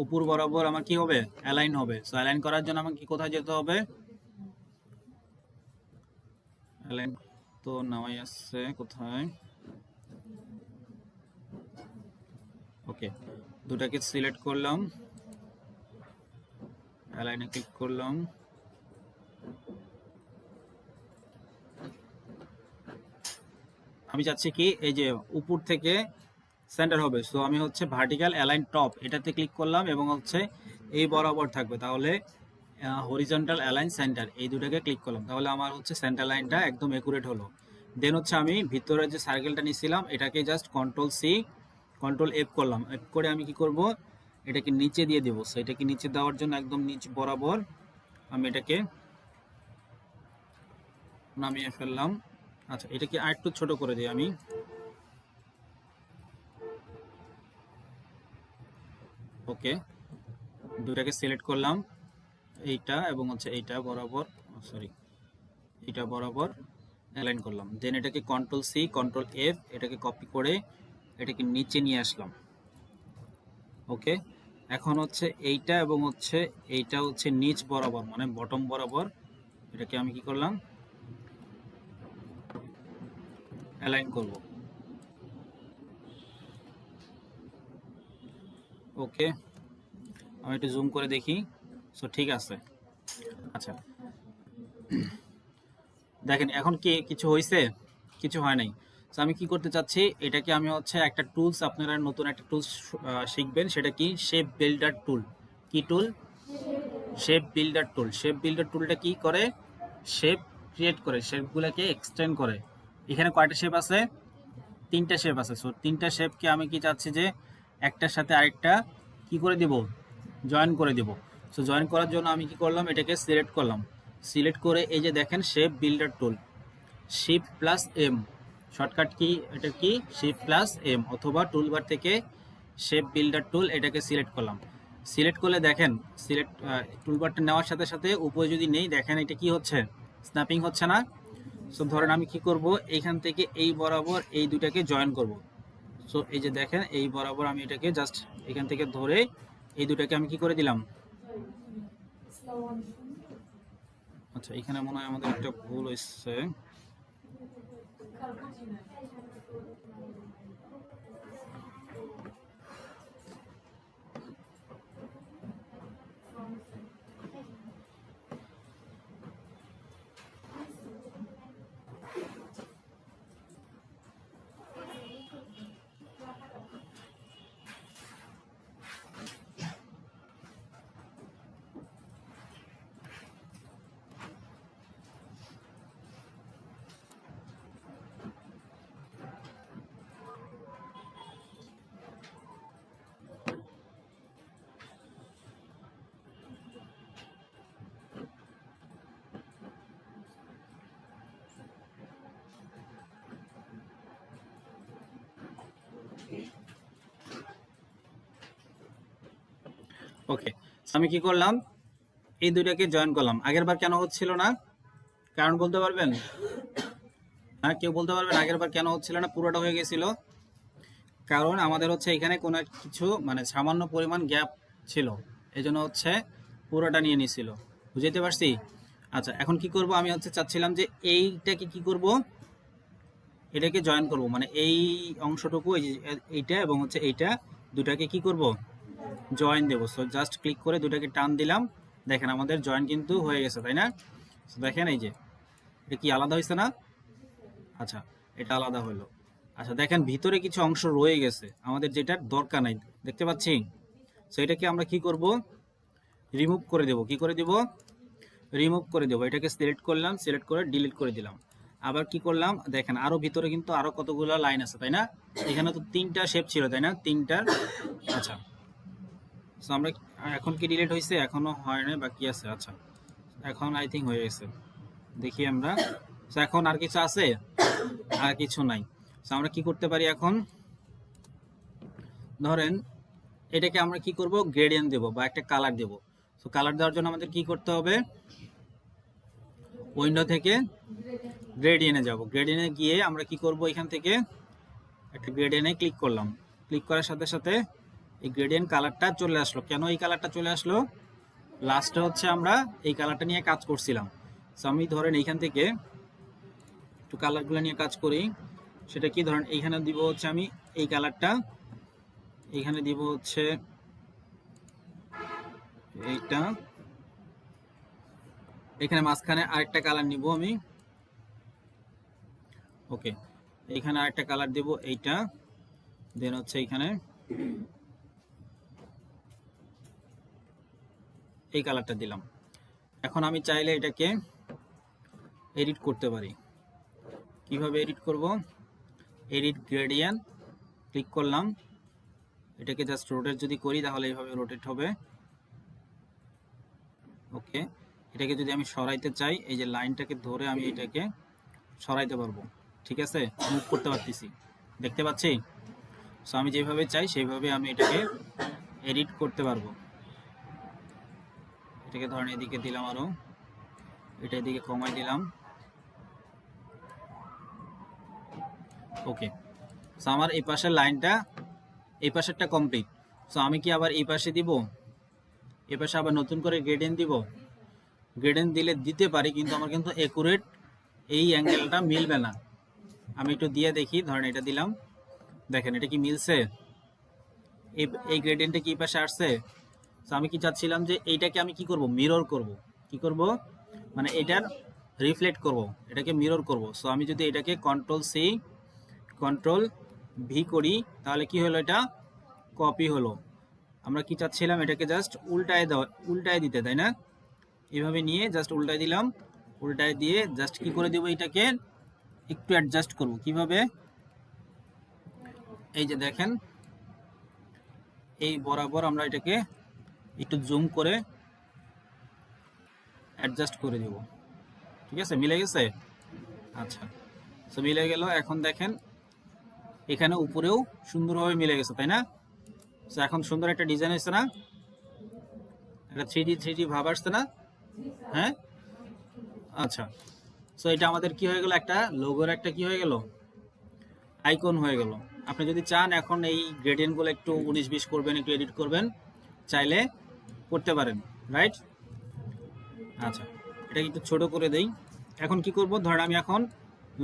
উপর বরাবর আমার কি হবে, অ্যালাইন হবে। সো অ্যালাইন করার জন্য আমাকে কোথায় যেতে হবে, অ্যালাইন তো নামাই আসছে কোথায়, ওকে, দুটাকে সিলেক্ট করলাম, অ্যালাইনে ক্লিক করলাম, আমি চাচ্ছি কি এই যে উপর থেকে সেন্টার হবে, সো আমি হচ্ছে ভার্টিক্যাল অ্যালাইন টপ এটাতে ক্লিক করলাম এবং হচ্ছে এই বরাবর থাকবে, তাহলে হরিজন্টাল অ্যালাইন সেন্টার এই দুটাকে ক্লিক করলাম, তাহলে আমার হচ্ছে সেন্টার লাইনটা একদম একুরেট হলো। দেন হচ্ছে আমি ভিতরে যে সার্কেলটা নিয়েছিলাম এটাকে just control C control F করলাম, এফ করে আমি কি করব এটাকে নিচে দিয়ে দেবো। সো এটাকে নিচে দেওয়ার জন্য একদম নিচে বরাবর আমি এটাকে নামিয়ে ফেললাম। আচ্ছা এটাকে আরেকটু ছোট করে দিই আমি, ওকে দুটাকে সিলেক্ট করলাম, এইটা এবং হচ্ছে এইটা বরাবর, সরি এইটা বরাবর অ্যালাইন করলাম। দেন এটাকে কন্ট্রোল সি কন্ট্রোল এফ এটাকে কপি করে এটাকে নিচে নিয়ে আসলাম। ওকে এখন হচ্ছে এইটা এবং হচ্ছে এইটা হচ্ছে নিচ বরাবর মানে বটম বরাবর এটাকে আমি কি করলাম অ্যালাইন করব। ওকে আমি একটু জুম করে দেখি, সো ঠিক আছে। আচ্ছা দেখেন এখন কি কিছু হয়েছে? কিছু হয় নাই। সো আমি কি করতে চাচ্ছি, এটাকে আমি হচ্ছে একটা টুলস, আপনারা নতুন একটা টুলস শিখবেন, সেটা কি শেপ বিল্ডার টুল। কি tool? Shape builder tool. Shape builder টুলটা কি করে? শেপ ক্রিয়েট করে, শেপগুলোকে এক্সটেন্ড করে। এখানে কয়টা শেপ আছে? 3টা শেপ আছে। সো 3টা শেপকে আমি কি চাচ্ছি যে একটার সাথে আরেকটা কি করে দিব, জয়েন করে দিব। সো জয়েন করার জন্য আমি কি করলাম, এটাকে সিলেক্ট করলাম, সিলেক্ট করে এই যে দেখেন shape builder tool, shift plus M shortcut key, এটা কি শিফট প্লাস এম, অথবা টুলবার থেকে শেপ বিল্ডার টুল এটাকে সিলেক্ট করলাম। সিলেক্ট করলে দেখেন সিলেক্ট টুলবারটা নেওয়ার সাথে সাথে উপরে যদি নেই দেখেন এটা কি হচ্ছে, স্ন্যাপিং হচ্ছে না। সো ধরেন আমি কি করব, এইখান থেকে এই বরাবর এই দুটাকে জয়েন করব। সো এই যে দেখেন এই বরাবর আমি এটাকে জাস্ট এখান থেকে ধরে এই দুটাকে আমি কি করে দিলাম। আচ্ছা এখানে মনে হয় আমাদের একটা ভুল হয়েছে। ওকে আমি কি করলাম, এই দুইটাকে জয়েন করলাম। আগের বার কেন হচ্ছিল না, কারণ বলতে পারবেন? হ্যাঁ কেউ বলতে পারবেন আগের বার কেন হচ্ছিল না, পুরোটা হয়ে গেছিল? কারণ আমাদের হচ্ছে এখানে কোনো কিছু মানে সামান্য পরিমাণ গ্যাপ ছিল, এই জন্য হচ্ছে পুরোটা নিয়ে নিছিল। বুঝতে পারছি? আচ্ছা এখন কি করব, আমি হচ্ছে চাচ্ছিলাম যে এইটাকে কি করব, এটাকে জয়েন করব, মানে এই অংশটুকু এইটা এবং হচ্ছে এইটা দুটাকে কি করব, জয়েন দেবো। সো জাস্ট ক্লিক করে দুটাকে টান দিলাম, দেখেন আমাদের জয়েন কিন্তু হয়ে গেছে, তাই না? সো দেখেন এই যে এটা কি আলাদা হয়েছে না? আচ্ছা এটা আলাদা হলো। আচ্ছা দেখেন ভিতরে কিছু অংশ রয়ে গেছে আমাদের যেটার দরকার নাই, দেখতে পাচ্ছি? সো এটাকে আমরা কি করব, রিমুভ করে দেব। কি করে দেব? রিমুভ করে দেবো। এটাকে সিলেক্ট করলাম, সিলেক্ট করে ডিলিট করে দিলাম। আবার কি করলাম দেখেন, আরো ভিতরে কিন্তু আরো কতগুলো লাইন আছে, তাই না? এখানে তো 3টা শেপ ছিল, তাই না? 3টার। আচ্ছা সো আমরা এখন কি ডিলিট হয়েছে? এখনো হয় না, বাকি আছে। আচ্ছা এখন আই থিঙ্ক হয়ে গেছে, দেখি আমরা। সো এখন আর কিছু আছে? আর কিছু নাই। সো আমরা কি করতে পারি এখন, ধরেন এটাকে আমরা কি করব, গ্রেডিয়েন্ট দেব বা একটা কালার দেব। সো কালার দেওয়ার জন্য আমাদের কি করতে হবে, উইন্ডো থেকে গ্রেডিয়েন্টে যাব। গ্রেডিয়েন্টে গিয়ে আমরা কি করব, এখান থেকে একটা গ্রেডিয়েন্টে ক্লিক করলাম, ক্লিক করার সাথে সাথে এই গ্রেডিয়েন্ট কালারটা চলে আসলো। কেন এই কালারটা চলে আসলো? লাস্টে হচ্ছে আমরা এই কালারটা নিয়ে কাজ করছিলাম। সো আমি ধরেন এইখান থেকে একটু কালারগুলো নিয়ে কাজ করি। সেটা কি, ধরেন এইখানে দিব হচ্ছে আমি এই কালারটা, এইখানে দিব হচ্ছে এইটা, এখানে মাঝখানে আরেকটা কালার নিব আমি। ওকে এখানে আরেকটা কালার দেব, এইটা দেন হচ্ছে এখানে এই কালারটা দিলাম। এখন আমি চাইলে এটাকে এডিট করতে পারি। কিভাবে এডিট করব? এডিট গ্রেডিয়েন্ট ক্লিক করলাম, এটাকে জাস্ট রোটেট যদি করি তাহলে এইভাবে রোটেট হবে। ওকে, এটাকে যদি আমি সরাইতে চাই, এই যে লাইনটাকে ধরে আমি এটাকে সরাইতে পারবো, ঠিক আছে, মুভ করতে পারতেছি, দেখতে পাচ্ছি। সো আমি যেভাবে চাই সেইভাবে আমি এটাকে এডিট করতে পারবো। এটাকে ধরেন এদিকে দিলাম, আরো এটা এদিকে কমাই দিলাম। ওকে, সো আমার এই পাশের লাইনটা, এই পাশেরটা কমপ্লিট। সো আমি কি আবার এই পাশে দিব? এই পাশে আবার নতুন করে গ্রেডিয়েন্ট দিব? গ্রেডিয়েন্ট দিলে দিতে পারি, কিন্তু আমার কিন্তু একুরেট এই অ্যাঙ্গেলটা মিলবে না। আমি একটু দিয়ে দেখি, ধরেন এটা দিলাম, দেখেন এটা কি মিলছে? এই গ্রেডিয়েন্টে কি পাশে আসছে? তো আমি কি চাচ্ছিলাম যে এইটাকে আমি কি করব, মিরর করব। কি করব মানে এটার রিফ্লেক্ট করব, এটাকে মিরর করব। সো আমি যদি এটাকে কন্ট্রোল সি কন্ট্রোল ভি করি তাহলে কি হলো, এটা কপি হলো। আমরা কি চাচ্ছিলাম, এটাকে জাস্ট উল্টায় দিতে, তাই না? এইভাবে নিয়ে জাস্ট উল্টায় দিলাম, উল্টায় দিয়ে জাস্ট কি করে দেব, এটাকে একটু অ্যাডজাস্ট করব। কিভাবে? এই যে দেখেন, এই বরাবর আমরা এটাকে একটু জুম করে অ্যাডজাস্ট করে দেব, ঠিক আছে, মিলে গেছে। আচ্ছা, তো মিলে গেল। এখন দেখেন এখানে উপরেও সুন্দরভাবে মিলে গেছে, তাই না? তো এখন সুন্দর একটা ডিজাইন হয়েছে না, একটা থ্রি ডি ভাব আসছে না? হ্যাঁ, আচ্ছা। সো এটা আমাদের কি হয়ে গেল, একটা লোগোর একটা কি হয়ে গেল, আইকন হয়ে গেল। আপনি যদি চান এখন এই গ্রেডিয়েন্টগুলো একটু 19-20 করবেন, একটু এডিট করবেন, চাইলে করতে পারেন, রাইট? আচ্ছা, এটা একটু ছোট করে দেই। এখন কি করব, ধরেন আমি এখন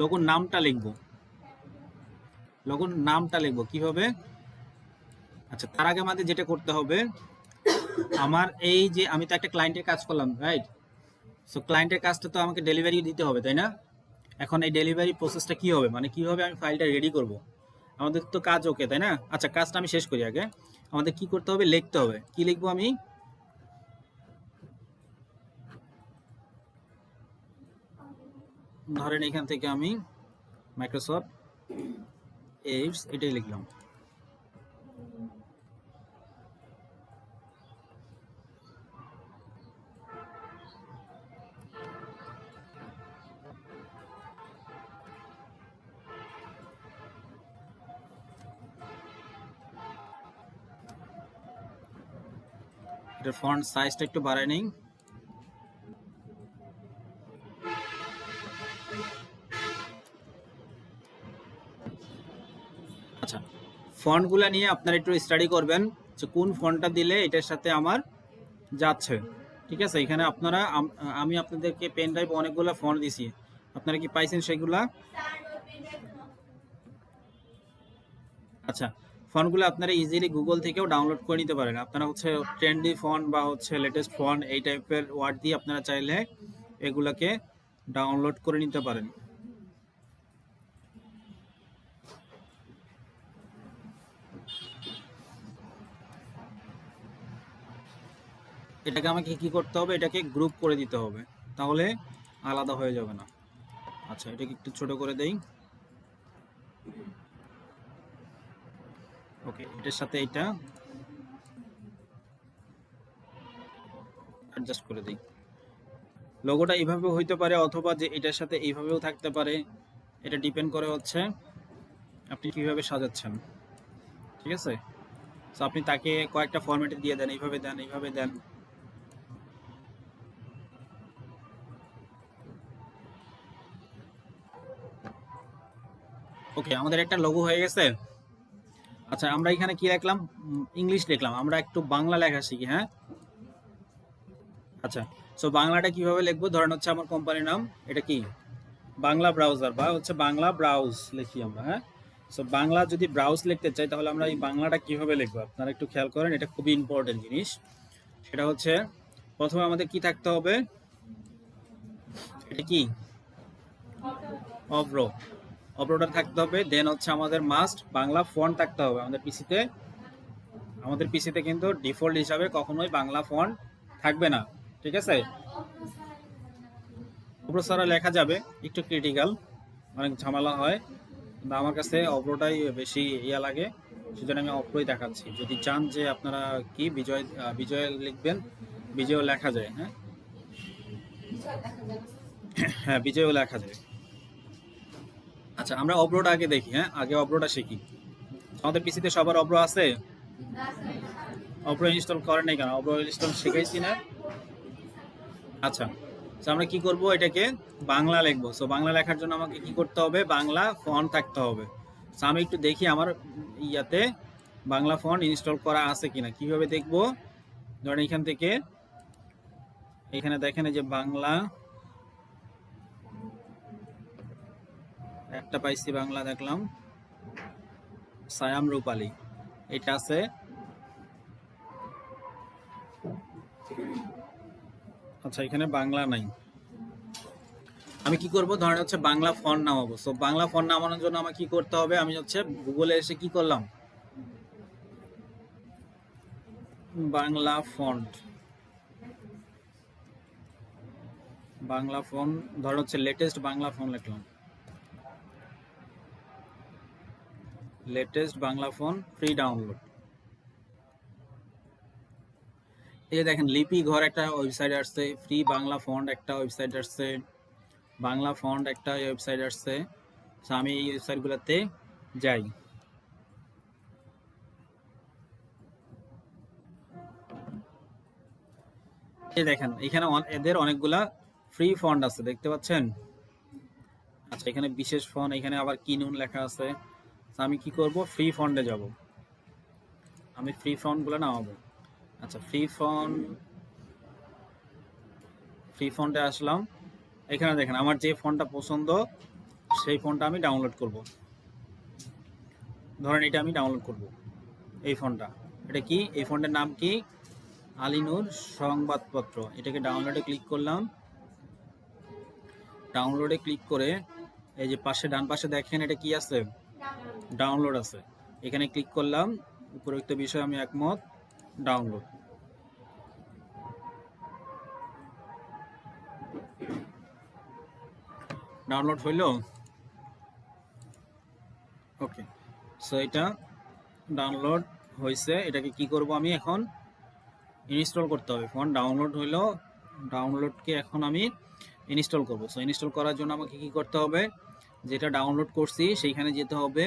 লোগোর নামটা লিখব। লোগোর নামটা লিখব কিভাবে? আচ্ছা, তার আগে আমাদের যেটা করতে হবে, আমার এই যে আমি তো একটা ক্লায়েন্টের কাজ করলাম, রাইট? সো ক্লায়েন্টের কাজটা তো আমাকে ডেলিভারি দিতে হবে, তাই না? এখন এই ডেলিভারি প্রসেসটা কি হবে, মানে কিভাবে আমি ফাইলটা রেডি করব? আমাদের তো কাজ ওকে, তাই না? আচ্ছা, কাজটা আমি শেষ করি আগে। আমাদের কি করতে হবে, লিখতে হবে। কি লিখবো আমি? ধরেন এখান থেকে আমি মাইক্রোসফট এডস এটাই লিখলাম। এটার ফন্ট সাইজটা একটু বাড়াই নেই। আচ্ছা, ফন্টগুলো নিয়ে আপনারা একটু স্টাডি করবেন যে কোন ফন্টটা দিলে এটার সাথে আমার যাচ্ছে, ঠিক আছে? এখানে আপনারা আমি আপনাদেরকে পেন ড্রাইভ অনেকগুলো ফন্ট দিছি, আপনারা কি পাইছেন সেগুলা? আচ্ছা, ফন্টগুলো আপনারা ইজিলি গুগল থেকেও ডাউনলোড করে নিতে পারেন। আপনারা হচ্ছে ট্রেন্ডি ফন্ট বা হচ্ছে লেটেস্ট ফন্ট এই টাইপের ওয়ার্ড দিয়ে আপনারা চাইলে এগুলাকে ডাউনলোড করে নিতে পারেন। এটাকে আমাকে কি করতে হবে, এটাকে গ্রুপ করে দিতে হবে, তাহলে আলাদা হয়ে যাবে না। আচ্ছা, এটাকে একটু ছোট করে দেই। ওকে, এটার সাথে এটা অ্যাডজাস্ট করে দিই। লোগোটা এইভাবেও হইতে পারে, অথবা যে এটার সাথে এইভাবেও থাকতে পারে। এটা ডিপেন্ড করে হচ্ছে আপনি কিভাবে সাজাচ্ছেন, ঠিক আছে? তো আপনি তাকে কয়েকটা ফরম্যাটে দিয়ে দেন, এইভাবে দেন, এইভাবে দেন। ওকে, আমাদের একটা লোগো হয়ে গেছে। আচ্ছা, আমরা এখানে কি লিখলাম, ইংলিশ লিখলাম, আমরা একটু বাংলা লেখা শিখি, হ্যাঁ? আচ্ছা, সো বাংলাটা কিভাবে লিখবো, ধরেন হচ্ছে আমার কোম্পানির নাম, এটা কি বাংলা ব্রাউজার বা হচ্ছে বাংলা ব্রাউজ লিখি আমরা, হ্যাঁ? সো বাংলা যদি ব্রাউজ লিখতে চাই তাহলে আমরা এই বাংলাটা কিভাবে লিখবো, আপনারা একটু খেয়াল করেন, এটা খুবই ইম্পর্টেন্ট জিনিস। সেটা হচ্ছে প্রথমে আমাদের কি থাকতে হবে, এটা কি অব্র, অপলোডার থাকতে হবে, দেন হচ্ছে আমাদের মাস্ট বাংলা ফন্ট থাকতে হবে। আমাদের পিসিতে কিন্তু ডিফল্ট হিসাবে কখনোই বাংলা ফন্ট থাকবে না, ঠিক আছে? অপ্রো ছাড়া লেখা যাবে, একটু ক্রিটিক্যাল, অনেক ঝামেলা হয়, কিন্তু আমার কাছে অপ্রোটাই বেশি ইয়া লাগে, সেজন্য আমি অপ্রোই দেখাচ্ছি। যদি চান যে আপনারা কি বিজয় বিজয় লিখবেন, বিজয়ও লেখা যায়, হ্যাঁ হ্যাঁ বিজয়ও লেখা যায়। আচ্ছা আমরা অপ্রোটা আগে দেখি, হ্যাঁ আগে অপ্রোটা শিখি। আমাদের পিসিতে সবার অপ্রো আছে? অপ্রো ইনস্টল করেন নাই কেন? অপ্রো ইনস্টল শিখাইছি না? আচ্ছা, তো আমরা কি করব, এটাকে বাংলা লিখবো। সো বাংলা লেখার জন্য আমাকে কি করতে হবে, বাংলা ফন্ট থাকতে হবে। সো আমি একটু দেখি আমার ইয়াতে বাংলা ফন্ট ইনস্টল করা আছে কিনা। কিভাবে দেখব, ধরেন এখান থেকে, এখানে দেখেন এই যে বাংলা একটা পাইছি, বাংলা দেখলাম সায়াম রূপালী, এটা আছে। আচ্ছা এখানে বাংলা নাই, আমি কি করব, ধরেন হচ্ছে বাংলা ফন্ট নামাবো। সো বাংলা ফন্ট নামানোর জন্য আমাকে কি করতে হবে, আমি হচ্ছে গুগলে এসে কি করলাম, বাংলা ফন্ট, বাংলা ফন্ট ধর হচ্ছে লেটেস্ট বাংলা ফন্ট লিখলাম, latest Bangla font free download. এই যে দেখেন লিপি ঘর একটা ওয়েবসাইট আসছে, ফ্রি বাংলা ফন্ট একটা ওয়েবসাইট আসছে, বাংলা ফন্ট একটা ওয়েবসাইট আসছে। সো আমি এই ওয়েবসাইটগুলোতে যাই। এই দেখেন এখানে এদের অনেকগুলা ফ্রি ফন্ট আছে, দেখতে পাচ্ছেন? আচ্ছা এখানে বিশেষ ফন্ট, এখানে আবার কিনুন লেখা আছে। আমি কি করব, ফ্রি ফন্টে যাব, আমি ফ্রি ফন্টগুলো নামাবো। আচ্ছা ফ্রি ফন্টে আসলাম, এখানে দেখেন আমার যে ফন্টটা পছন্দ সেই ফন্টটা আমি ডাউনলোড করব। ধরেন এটা আমি ডাউনলোড করব, এই ফন্টটা। এটা কি, এই ফন্টের নাম কি, আলিনুর সংবাদপত্র। এটাকে ডাউনলোডে ক্লিক করলাম, ডাউনলোডে ক্লিক করে এই যে পাশে ডান পাশে দেখেন এটা কি আছে, ডাউনলোড আছে। এখানে ক্লিক করলাম, উপরোক্ত বিষয় আমি একমত, ডাউনলোড। ডাউনলোড হইল, ওকে। সো এটা ডাউনলোড হয়েছে, এটাকে কি করব, আমি এখন ইনস্টল করতে হবে। ফোন ডাউনলোড হইলো, ডাউনলোডকে এখন আমি ইনস্টল করব। সো ইনস্টল করার জন্য আমাকে কি করতে হবে, যেটা ডাউনলোড করছি সেইখানে যেতে হবে।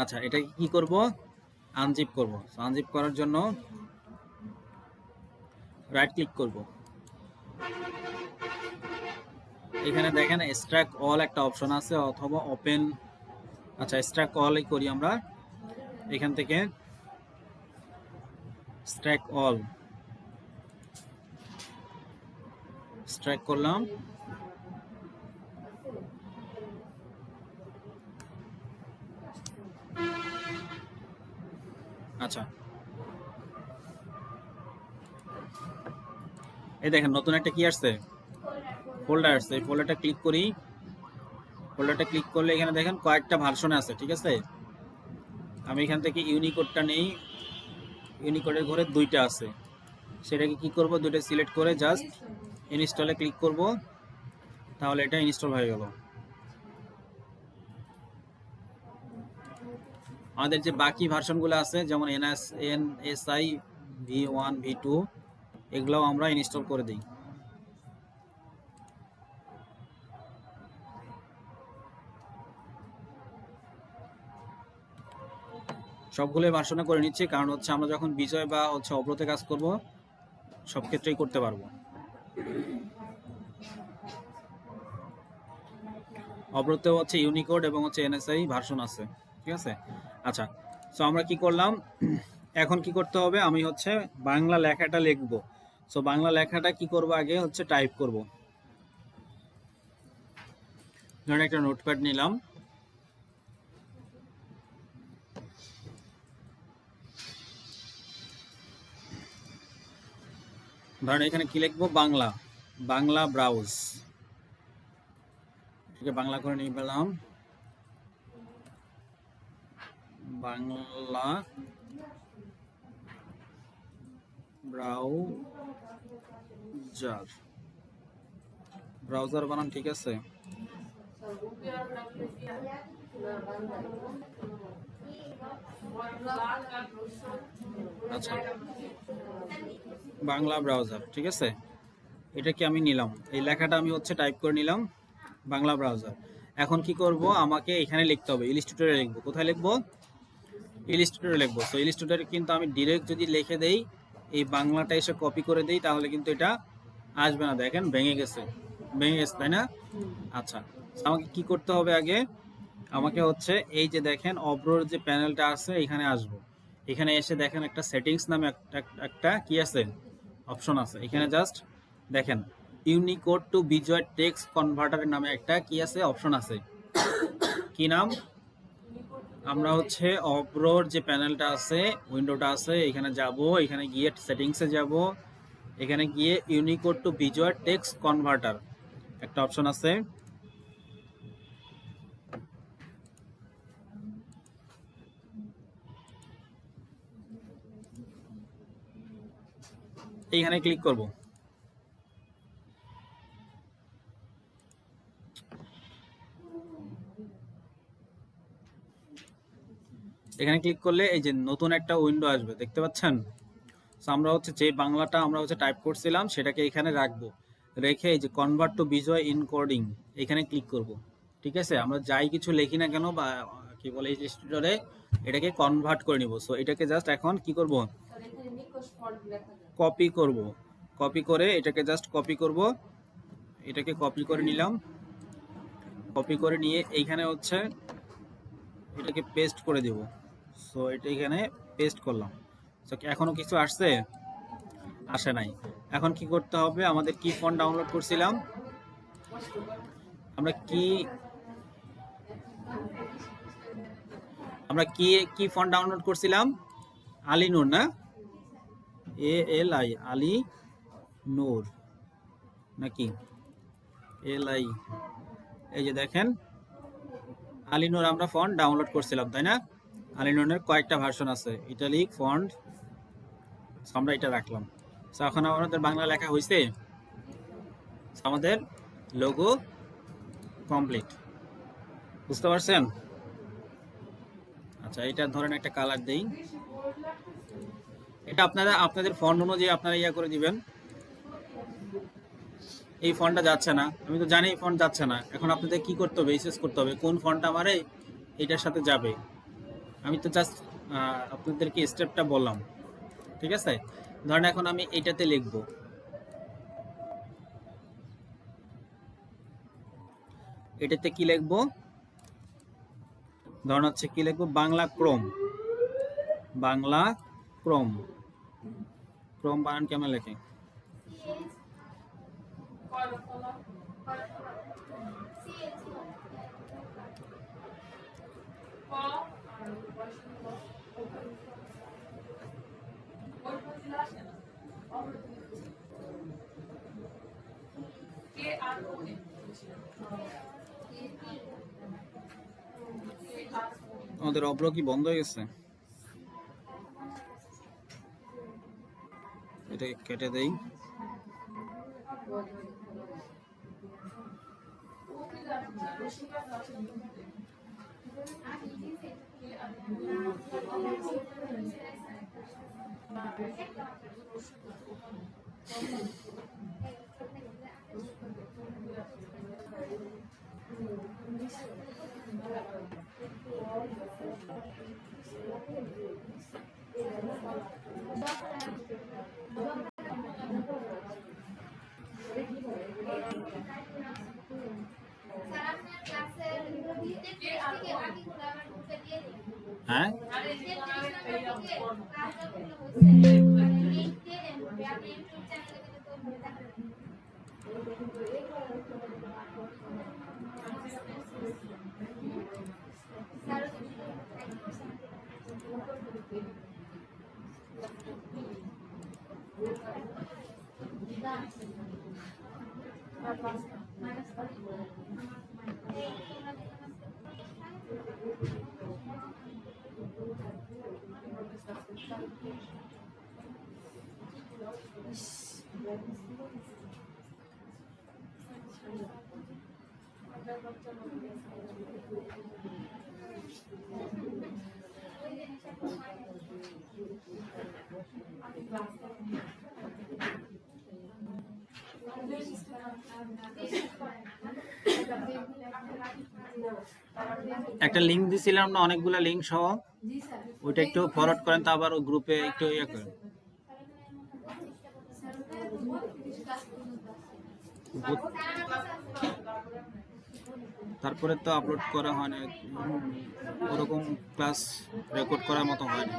আচ্ছা এটা কি করব, আনজিপ করব। সো আনজিপ করার জন্য রাইট ক্লিক করব, এখানে দেখেন এক্সট্রাক্ট অল একটা অপশন আছে, অথবা ওপেন। আচ্ছা এক্সট্রাক্ট অলই করি আমরা, এখান থেকে এক্সট্রাক্ট অল, এক্সট্রাক্ট করলাম। আচ্ছা এই দেখেন নতুন একটা কি আসছে, ফোল্ডার আসছে। এই ফোল্ডারটা ক্লিক করি, ফোল্ডারটা ক্লিক করলে এখানে দেখেন কয়েকটা ভার্সনে আছে, ঠিক আছে? আমি এখান থেকে ইউনিকোডটা নেই, ইউনিকোডের ঘরে দুইটা আছে, সেটাকে কি করব, দুইটা সিলেক্ট করে জাস্ট ইনস্টলে ক্লিক করব, তাহলে এটা ইনস্টল হয়ে গেল। আমাদের যে বাকি ভার্সনগুলো আছে যেমন এনএসআই V1 V2 এগুলোও আমরা ইনস্টল করে দিই। সবগুলো ভার্সনে করে নিচ্ছি, কারণ হচ্ছে আমরা যখন বিজয় বা হচ্ছে অব্রতে কাজ করব সব ক্ষেত্রেই করতে পারবো। অব্রতে হচ্ছে ইউনিকোড এবং হচ্ছে এনএসআই ভার্সন আছে, ঠিক আছে? আচ্ছা সো আমরা কি করলাম, এখন কি করতে হবে, আমি হচ্ছে বাংলা লেখাটা লিখবো। সো বাংলা লেখাটা কি করব, আগে হচ্ছে টাইপ করব। ধরেন একটা নোটপ্যাড নিলাম, ধরেন এখানে কি লিখবো, বাংলা, বাংলা ব্রাউজ, ঠিক আছে, বাংলা করে নিয়ে পেলাম, বাংলা ব্রাউজার, ব্রাউজার বানান ঠিক আছে। আচ্ছা, বাংলা ব্রাউজার ঠিক আছে, এটা কি আমি নিলাম, এই লেখাটা আমি হচ্ছে টাইপ করে নিলাম, বাংলা ব্রাউজার। এখন কি করব, আমাকে এখানে লিখতে হবে, ইলিস্ট্রেটরে লিখবো। কোথায় লিখবো, ইলিস্ট্রেটরে লিখবো। তো ইলিস্ট্রেটরে কিন্তু আমি ডিরেক্ট যদি লিখে দেই, এই বাংলাটা এসে কপি করে দেই, তাহলে কিন্তু এটা আসবে না। দেখেন ভেঙে গেছে, ভেঙে গেছে, তাই না? আচ্ছা, আমাকে কি করতে হবে আগে, আমাকে হচ্ছে এই যে দেখেন অব্রোর যে প্যানেলটা আছে এখানে আসবো। এখানে এসে দেখেন একটা সেটিংস নামে একটা কি আছে, অপশন আছে। এখানে জাস্ট দেখেন Unicode to Bijoy text converter নামে একটা কি আছে, অপশন আছে। কি নাম, আমরা হচ্ছে অব্রোর যে প্যানেলটা আছে, উইন্ডোটা আছে, এখানে যাব, এখানে গিয়ে সেটিংসে যাব, এখানে গিয়ে Unicode to Bijoy text converter একটা অপশন আছে। এইখানে ক্লিক করব। এখানে ক্লিক করলে এই যে নতুন একটা উইন্ডো আসবে, দেখতে পাচ্ছেন। আমরা হচ্ছে যে বাংলাটা আমরা হচ্ছে টাইপ করছিলাম সেটাকে এখানে রাখবো, রেখে এই যে কনভার্ট টু বিজয় ইনকোডিং এখানে ক্লিক করব। ঠিক আছে, আমরা যাই কিছু লিখি না কেন বা কি বলে এই স্টুডিওরে, এটাকে কনভার্ট করে নিব। সো এটাকে জাস্ট এখন কি করব, কপি করব। কপি করে এটাকে জাস্ট কপি করব, এটাকে কপি করে নিলাম। কপি করে নিয়ে এইখানে হচ্ছে এটাকে পেস্ট করে দেব। সো এটা এখানে পেস্ট করলাম। সো এখনো কিছু আসছে, আসে নাই। এখন কি করতে হবে, আমাদের কি ফন্ট ডাউনলোড করছিলাম, আমরা কি ফন্ট ডাউনলোড করছিলাম, আলী নূর না, ALI আলী নূর নাকি LI, এই যে দেখেন আলী নূর আমরা ফন্ট ডাউনলোড করছিলাম, তাই না? আলী নূরের কয়েকটা ভার্সন আছে, ইটালিক ফন্ট, আমরা এটা রাখলাম। সো এখন আমাদের বাংলা লেখা হয়েছে, আমাদের লোগো কমপ্লিট, বুঝতে পারছেন? আচ্ছা, এটা ধরেন একটা কালার দেই, এটা আপনাদের ফন্ট অনুযায়ী আপনারা ইয়া করে দিবেন। এই ফন্টটা যাচ্ছে না, আমি তো জানি এই ফন্ট যাচ্ছে না। এখন আপনাদের কি করতে হবে, এসএস করতে হবে কোন ফন্টটা আমার এটার সাথে যাবে। আমি তো জাস্ট আপনাদেরকে স্টেপটা বললাম, ঠিক আছে। ধরেন এখন আমি এইটাতে লিখবো, এটাতে কি লিখবো, ধরেন হচ্ছে কি লিখবো, Bangla Chrome, Bangla Chrome. Chrome বানান কেমন লেখে, আমাদের অব্র কি বন্ধ হয়ে গেছে, এটাকে কেটে দেই। হ্যাঁ, একটা লিঙ্ক দিছিলাম না, অনেকগুলো লিঙ্ক সহ, ওইটা একটু ফরওয়ার্ড করেন, তো আবার ওই গ্রুপে একটু ইয়ে করেন। তারপরে তো আপলোড করা হয় না, ওরকম ক্লাস রেকর্ড করার মতো হয় না।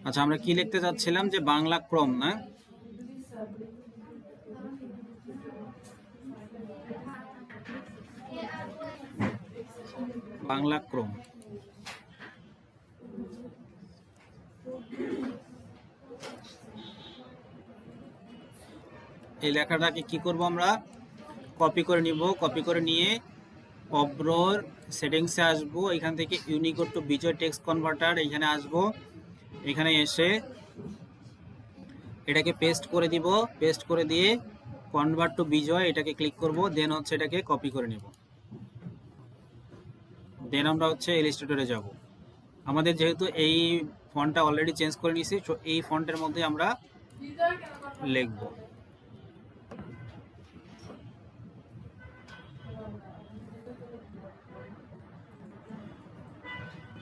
আচ্ছা, আমরা কি লিখতে চাচ্ছিলাম যে বাংলা ক্রম না, বাংলা ক্রম। এই লেখাটাকে কি করব, আমরা কপি করে নিব। কপি করে নিয়ে অব্রোর সেটিংসে আসবো, এখান থেকে Unicode to Bijoy text converter এখানে আসব। এখানে এসে এটাকে পেস্ট করে দিব, পেস্ট করে দিয়ে কনভার্ট টু বিজয় এটাকে ক্লিক করব, দেন হচ্ছে এটাকে কপি করে নিব। দেন আমরা হচ্ছে ইলাস্ট্রেটরে যাব। আমাদের যেহেতু এই ফন্টটা অলরেডি চেঞ্জ করে নিয়েছি, তো এই ফন্টের মধ্যে আমরা লিখব।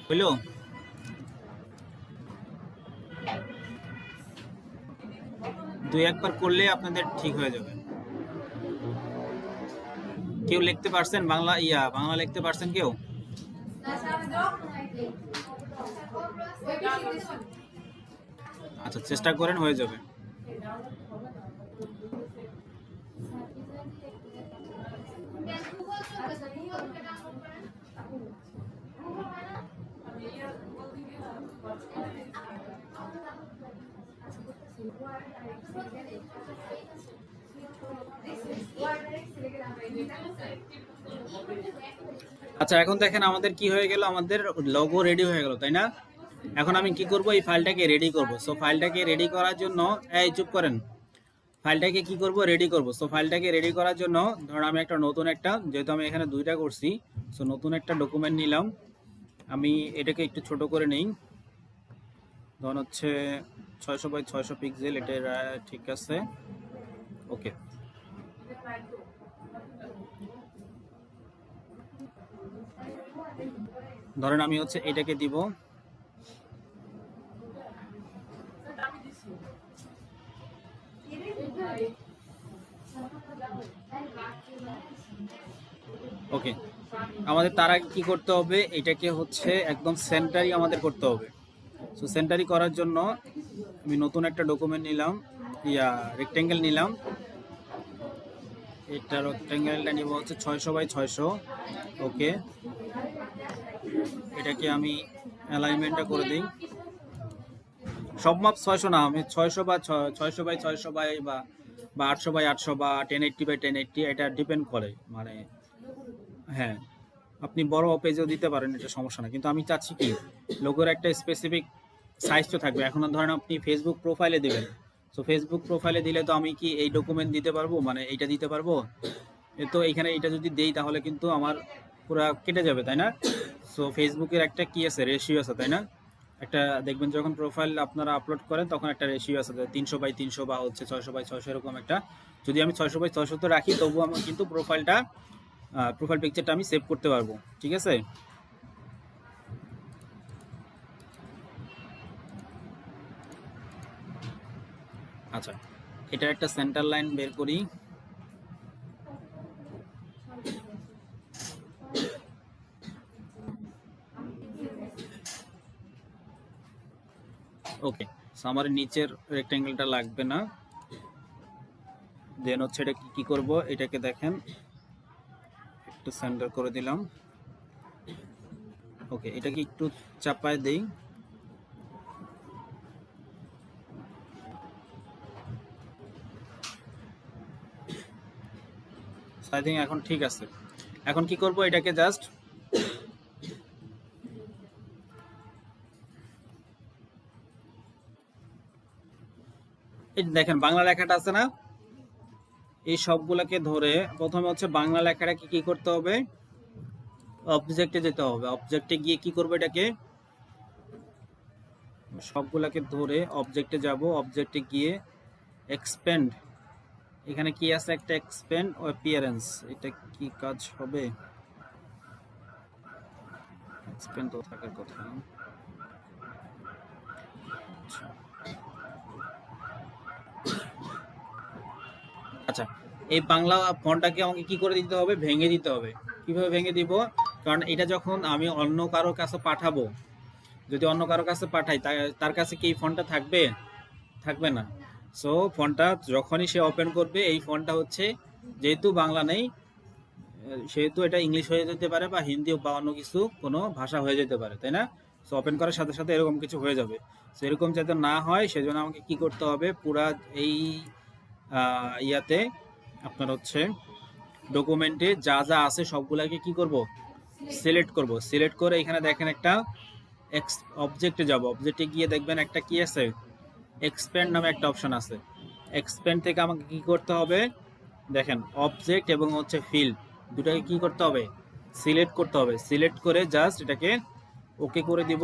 হইলো? দুই একবার করলে আপনাদের ঠিক হয়ে যাবে। কেউ লিখতে পারছেন বাংলা? বাংলা লিখতে পারছেন কেউ? আচ্ছা, চেষ্টা করেন, হয়ে যাবে। আচ্ছা, এখন দেখেন আমাদের কি হয়ে গেল, আমাদের লোগো রেডি হয়ে গেল, তাই না? এখন আমি কি করব, এই ফাইলটাকে রেডি করব। সো ফাইলটাকে রেডি করার জন্য, এই চুপ করেন, ফাইলটাকে কি করব, রেডি করব। সো ফাইলটাকে রেডি করার জন্য ধরুন আমি একটা নতুন একটা, যেহেতু আমি এখানে দুইটা করছি, সো নতুন একটা ডকুমেন্ট নিলাম। আমি এটাকে একটু ছোট করে নেই, ধরুন হচ্ছে 600x600 পিক্সেল, এটা ঠিক আছে, ওকে। ধরেন আমি হচ্ছে এটাকে দিব, ওকে। আমাদের তার আগে কি করতে হবে, এটাকে হচ্ছে একদম সেন্টারি আমাদের করতে হবে। সো সেন্টারি করার জন্য আমি নতুন একটা ডকুমেন্ট নিলাম, রেক্টেঙ্গেল নিলাম। এটা রেক্টেঙ্গেলটা নিব হচ্ছে 600x600, ওকে। এটাকে আমি অ্যালাইনমেন্টটা করে দিই, সব মাপ 600 না, আমি 600x600 বা 800x800 বা 1080x1080, এটা ডিপেন্ড করে, মানে হ্যাঁ, আপনি বড় পেজেও দিতে পারেন, এটা সমস্যা না। কিন্তু আমি চাচ্ছি কি, লোগোর একটা স্পেসিফিক সাইজ তো থাকবে। এখন ধরেন আপনি ফেসবুক প্রোফাইলে দেবেন, সো ফেসবুক প্রোফাইলে দিলে তো আমি কি এই ডকুমেন্ট দিতে পারবো, মানে এইটা দিতে পারবো? তো এইখানে এটা যদি দেই তাহলে কিন্তু আমার পুরো কেটে যাবে, তাই না? সো ফেসবুকের একটা কি আছে, রেশিও আছে, তাই না? একটা দেখবেন যখন প্রোফাইল আপনারা আপলোড করেন তখন একটা রেশিও আছে 300/300 বা হচ্ছে 600/600 এরকম একটা। যদি আমি 600/600 তো রাখি তবুও আমার কিন্তু প্রোফাইল পিকচারটা আমি সেভ করতে পারবো। ঠিক আছে? আচ্ছা, এটা একটা সেন্টার লাইন বের করি। ওকে, আমার নিচের রেক্ট্যাঙ্গেলটা লাগবে না। দেন হচ্ছে এটা কি করব, এটাকে দেখেন একটু সেন্টার করে দিলাম। ওকে, এটাকে একটু চাপায় দেই। আই থিঙ্ক এখন ঠিক আছে। এখন কি করব, এটাকে জাস্ট এই দেখেন বাংলা লেখাটা আছে না, এই সবগুলোকে ধরে প্রথমে হচ্ছে বাংলা লেখাটা কি করতে হবে, অবজেক্টে যেতে হবে। অবজেক্টে গিয়ে কি করব, এটাকে সবগুলাকে ধরে অবজেক্টে যাব। অবজেক্টে গিয়ে এক্সপ্যান্ড, এখানে কি আছে একটা এক্সপ্যান্ড অ্যাপিয়ারেন্স, এটা কি কাজ হবে? এক্সপ্যান্ড তো থাকার কথা। আচ্ছা, এই বাংলা ফন্টটাকে আমাকে কি করে দিতে হবে, ভেঙে দিতে হবে। কিভাবে ভেঙে দিব, কারণ এটা যখন আমি অন্য কারো কাছে পাঠাবো, যদি অন্য কারো কাছে পাঠাই তার কাছে কি এই ফন্টটা থাকবে? থাকবে না। সো ফন্টটা যখনই সে ওপেন করবে, এই ফন্টটা হচ্ছে যেহেতু বাংলা নেই সেহেতু এটা ইংলিশ হয়ে যেতে পারে বা হিন্দি বা অন্য কিছু কোনো ভাষা হয়ে যেতে পারে, তাই না? সো ওপেন করার সাথে সাথে এরকম কিছু হয়ে যাবে। সো এরকম যাতে না হয় সেজন্য আমাকে কি করতে হবে, পুরা এই ইয়াতে আপনার হচ্ছে ডকুমেন্টে যা যা আছে সবগুলাকে কি করব, সিলেক্ট করব। সিলেক্ট করে এখানে দেখেন একটা অবজেক্টে যাব। অবজেক্টে গিয়ে দেখবেন একটা কি আছে, এক্সপ্যান্ড নামে একটা অপশন আছে। এক্সপ্যান্ড থেকে আমাকে কি করতে হবে, দেখেন অবজেক্ট এবং হচ্ছে ফিল্ড দুটাকে কি করতে হবে, সিলেক্ট করতে হবে। সিলেক্ট করে জাস্ট এটাকে ওকে করে দিব।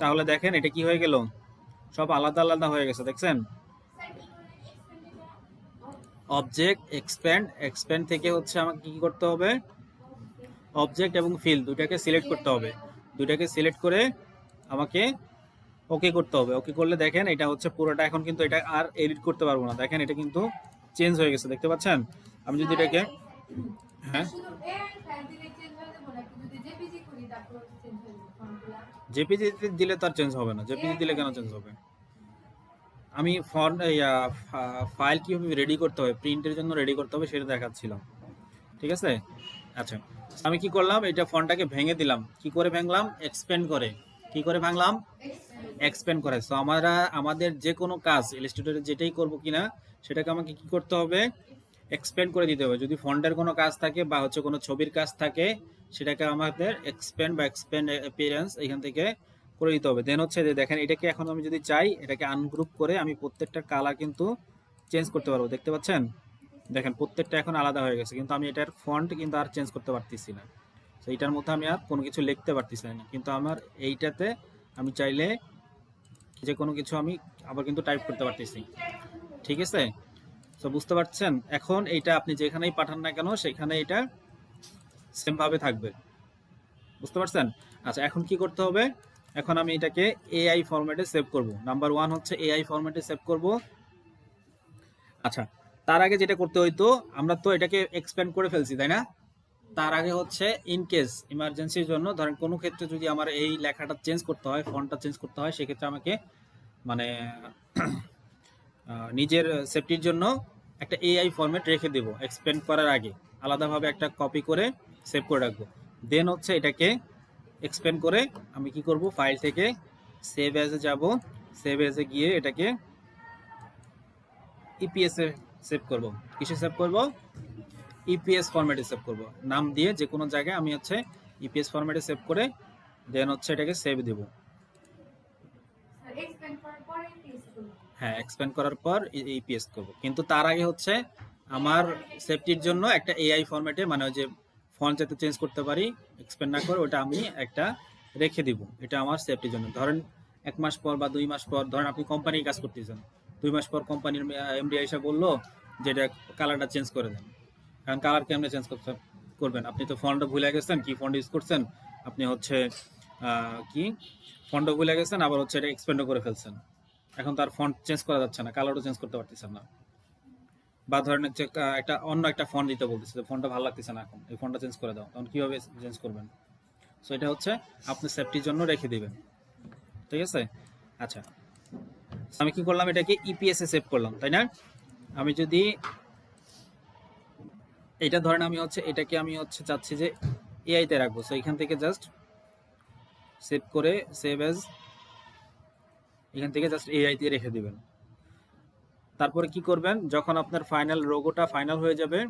তাহলে দেখেন এটা কি হয়ে গেল, সব আলাদা আলাদা হয়ে গেছে, দেখছেন? অবজেক্ট এক্সপ্যান্ড, এক্সপ্যান্ড থেকে হচ্ছে আমাকে কি করতে হবে, অবজেক্ট এবং ফিল্ড দুটাকে সিলেক্ট করতে হবে। দুটাকে সিলেক্ট করে আমাকে ওকে করতে হবে। ওকে করলে দেখেন এটা হচ্ছে পুরোটা, এখন কিন্তু এটা আর এডিট করতে পারবো না। দেখেন এটা কিন্তু চেঞ্জ হয়ে গেছে, দেখতে পাচ্ছেন? আমি যদি এটাকে হ্যাঁ জেপিজি দিলে তার চেঞ্জ হবে না। জেপিজি দিলে কেন চেঞ্জ হবে? আমি ফাইল কিভাবে রেডি করতে হবে, প্রিন্টের জন্য রেডি করতে হবে সেটা দেখাচ্ছিলাম। ঠিক আছে? আচ্ছা, আমি কি করলাম, এটা ফন্টটাকে ভেঙে দিলাম। কি করে ভাঙলাম, এক্সপ্যান্ড করে। কি করে ভাঙলাম, এক্সপ্যান্ড করে। সো আমাদের যে কোনো কাজ ইলাস্ট্রেটরে যেটাই করব কিনা সেটাকে আমাকে কি করতে হবে, এক্সপ্যান্ড করে দিতে হবে। যদি ফন্টের কোনো কাজ থাকে বা হচ্ছে কোনো ছবির কাজ থাকে সেটাকে আমাদের এক্সপ্যান্ড অ্যাপিয়ারেন্স এখান থেকে করে দিতে হবে। দেন হচ্ছে যে দেখেন এটাকে এখন আমি যদি চাই এটাকে আনগ্রুপ করে আমি প্রত্যেকটা কালার কিন্তু চেঞ্জ করতে পারবো, দেখতে পাচ্ছেন? দেখেন প্রত্যেকটা এখন আলাদা হয়ে গেছে, কিন্তু আমি এটার ফন্ট কিন্তু আর চেঞ্জ করতে পারতেছি না। তো এইটার মধ্যে আমি আর কোনো কিছু লিখতে পারতেছি না, কিন্তু আমার এইটাতে আমি চাইলে যে কোনো কিছু আমি আবার কিন্তু টাইপ করতে পারতেছি। ঠিক আছে? তো বুঝতে পারছেন? এখন এইটা আপনি যেখানেই পাঠান না কেন সেখানে এটা সেম ভাবে থাকবে। বুঝতে পারছেন? আচ্ছা, এখন কি করতে হবে, এখন আমি এটাকে এআই ফরম্যাটে সেভ করব। নাম্বার 1 হচ্ছে এআই ফরম্যাটে সেভ করব। আচ্ছা, তার আগে যেটা করতে হইতো, আমরা তো এটাকে এক্সপ্যান্ড করে ফেলছি, তাই না? তার আগে হচ্ছে ইন কেস ইমার্জেন্সির জন্য ধরেন কোনো ক্ষেত্রে যদি আমার এই লেখাটা চেঞ্জ করতে হয়, ফন্টটা চেঞ্জ করতে হয়, সেক্ষেত্রে আমাকে মানে নিজের সেফটির জন্য একটা এআই ফরম্যাট রেখে দেব এক্সপ্যান্ড করার আগে, আলাদাভাবে একটা কপি করে সেভ করে রাখবো। দেন হচ্ছে এটাকে এক্সপ্যান্ড করে আমি কি করব, ফাইল থেকে সেভ অ্যাজে যাব। সেভ অ্যাজে গিয়ে এটাকে ইপিএস এ সেভ করব। কিসে সেভ করব, ইপিএস ফরম্যাটে সেভ করব। নাম দিয়ে যে কোনো জায়গায় আমি হচ্ছে ইপিএস ফরম্যাটে সেভ করে দেন হচ্ছে এটাকে সেভ দেব। হ্যাঁ, এক্সপ্যান্ড করার পর ইপিএস করব, কিন্তু তার আগে হচ্ছে আমার সেফটির জন্য একটা এআই ফরম্যাটে, মানে ওই যে ফন্ট যাতে চেঞ্জ করতে পারি এক্সপ্যান্ড না করে, ওটা আমি একটা রেখে দিব। এটা আমার সেফটির জন্য। ধরেন 1 মাস পর বা 2 মাস পর, ধরেন আপনি কোম্পানির কাজ করতেছেন, 2 মাস পর কোম্পানির এমডি এসে বললো যে এটা কালারটা চেঞ্জ করে দেন। কারণ কালার কেমনে চেঞ্জ করবেন? আপনি তো ফন্টটা ভুলে গেছেন, কি ফন্ট ইউজ করছেন, আপনি হচ্ছে কি ফন্টও ভুলে গেছেন, আবার হচ্ছে এটা এক্সপেন্ডও করে ফেলছেন। এখন তার ফন্ট চেঞ্জ করা যাচ্ছে না, কালারও চেঞ্জ করতে পারতেছেন না। বা ধরেন হচ্ছে একটা অন্য একটা ফন্ট দিতে বলতেছে, ফন্টটা ভালো লাগতেছে না, এখন এই ফন্টটা চেঞ্জ করে দাও, তখন কিভাবে চেঞ্জ করবেন? সো এটা হচ্ছে আপনি সেফটির জন্য রেখে দিবেন, ঠিক আছে? আচ্ছা, আমি কি করলাম, এটাকে ইপিএস এ সেভ করলাম, তাই না? আমি যদি এটা ধরেন আমি হচ্ছে এটাকে আমি হচ্ছে চাচ্ছি যে এআই তে রাখবো, সো এখান থেকে জাস্ট সেভ করে সেভ এজ, এখান থেকে জাস্ট এআই তে রেখে দিবেন। তারপরে কি করবেন, যখন আপনার ফাইনাল লোগোটা ফাইনাল হয়ে যাবে,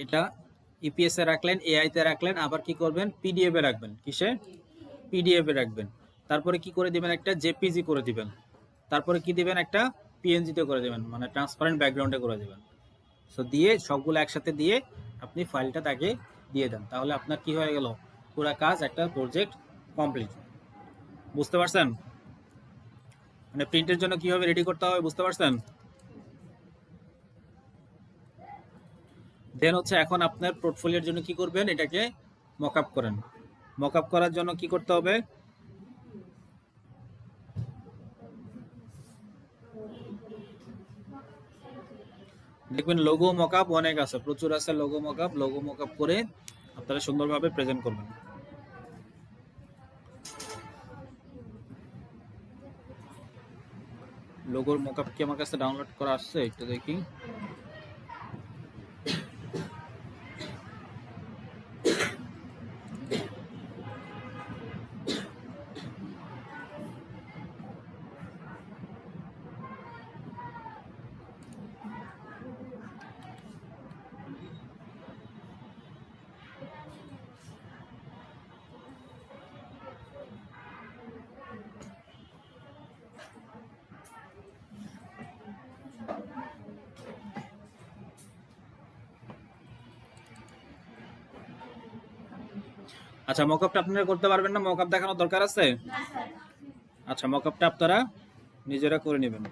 এটা ইপিএস এ রাখলেন, এআই তে রাখলেন, আবার কি করবেন, পিডিএফ এ রাখবেন। কিসে? পিডিএফ এ রাখবেন। তারপরে কি করে দিবেন, একটা জেপিজি করে দিবেন। তারপরে কি দিবেন, একটা পিএনজি তে করে দিবেন, মানে ট্রান্সপারেন্ট ব্যাকগ্রাউন্ডে করে দিবেন। সো দিয়ে সবগুলো একসাথে দিয়ে আপনি ফাইলটা তাকে দিয়ে দেন, তাহলে আপনার কি হয়ে গেল, পুরো কাজ, একটা প্রজেক্ট কমপ্লিট। বুঝতে পারছেন? মানে প্রিন্টের জন্য কিভাবে রেডি করতে হবে বুঝতে পারছেন? দেন হচ্ছে এখন আপনার পোর্টফোলিওর জন্য কি করবেন, এটাকে মকআপ করেন। মকআপ করার জন্য কি করতে হবে, দেখবেন লোগো মকআপ অনেক আছে, প্রচুর আছে লোগো মকআপ। লোগো মকআপ করে আপনারা সুন্দরভাবে প্রেজেন্ট করবেন। লোগোর মকআপ কি আমার কাছে ডাউনলোড করা আসছে, একটু দেখি। আচ্ছা, মকআপটা আপনারা করতে পারবেন না? মকআপ দেখানোর দরকার আছে? আচ্ছা, মকআপটা আপনারা নিজেরা করে নেবেন।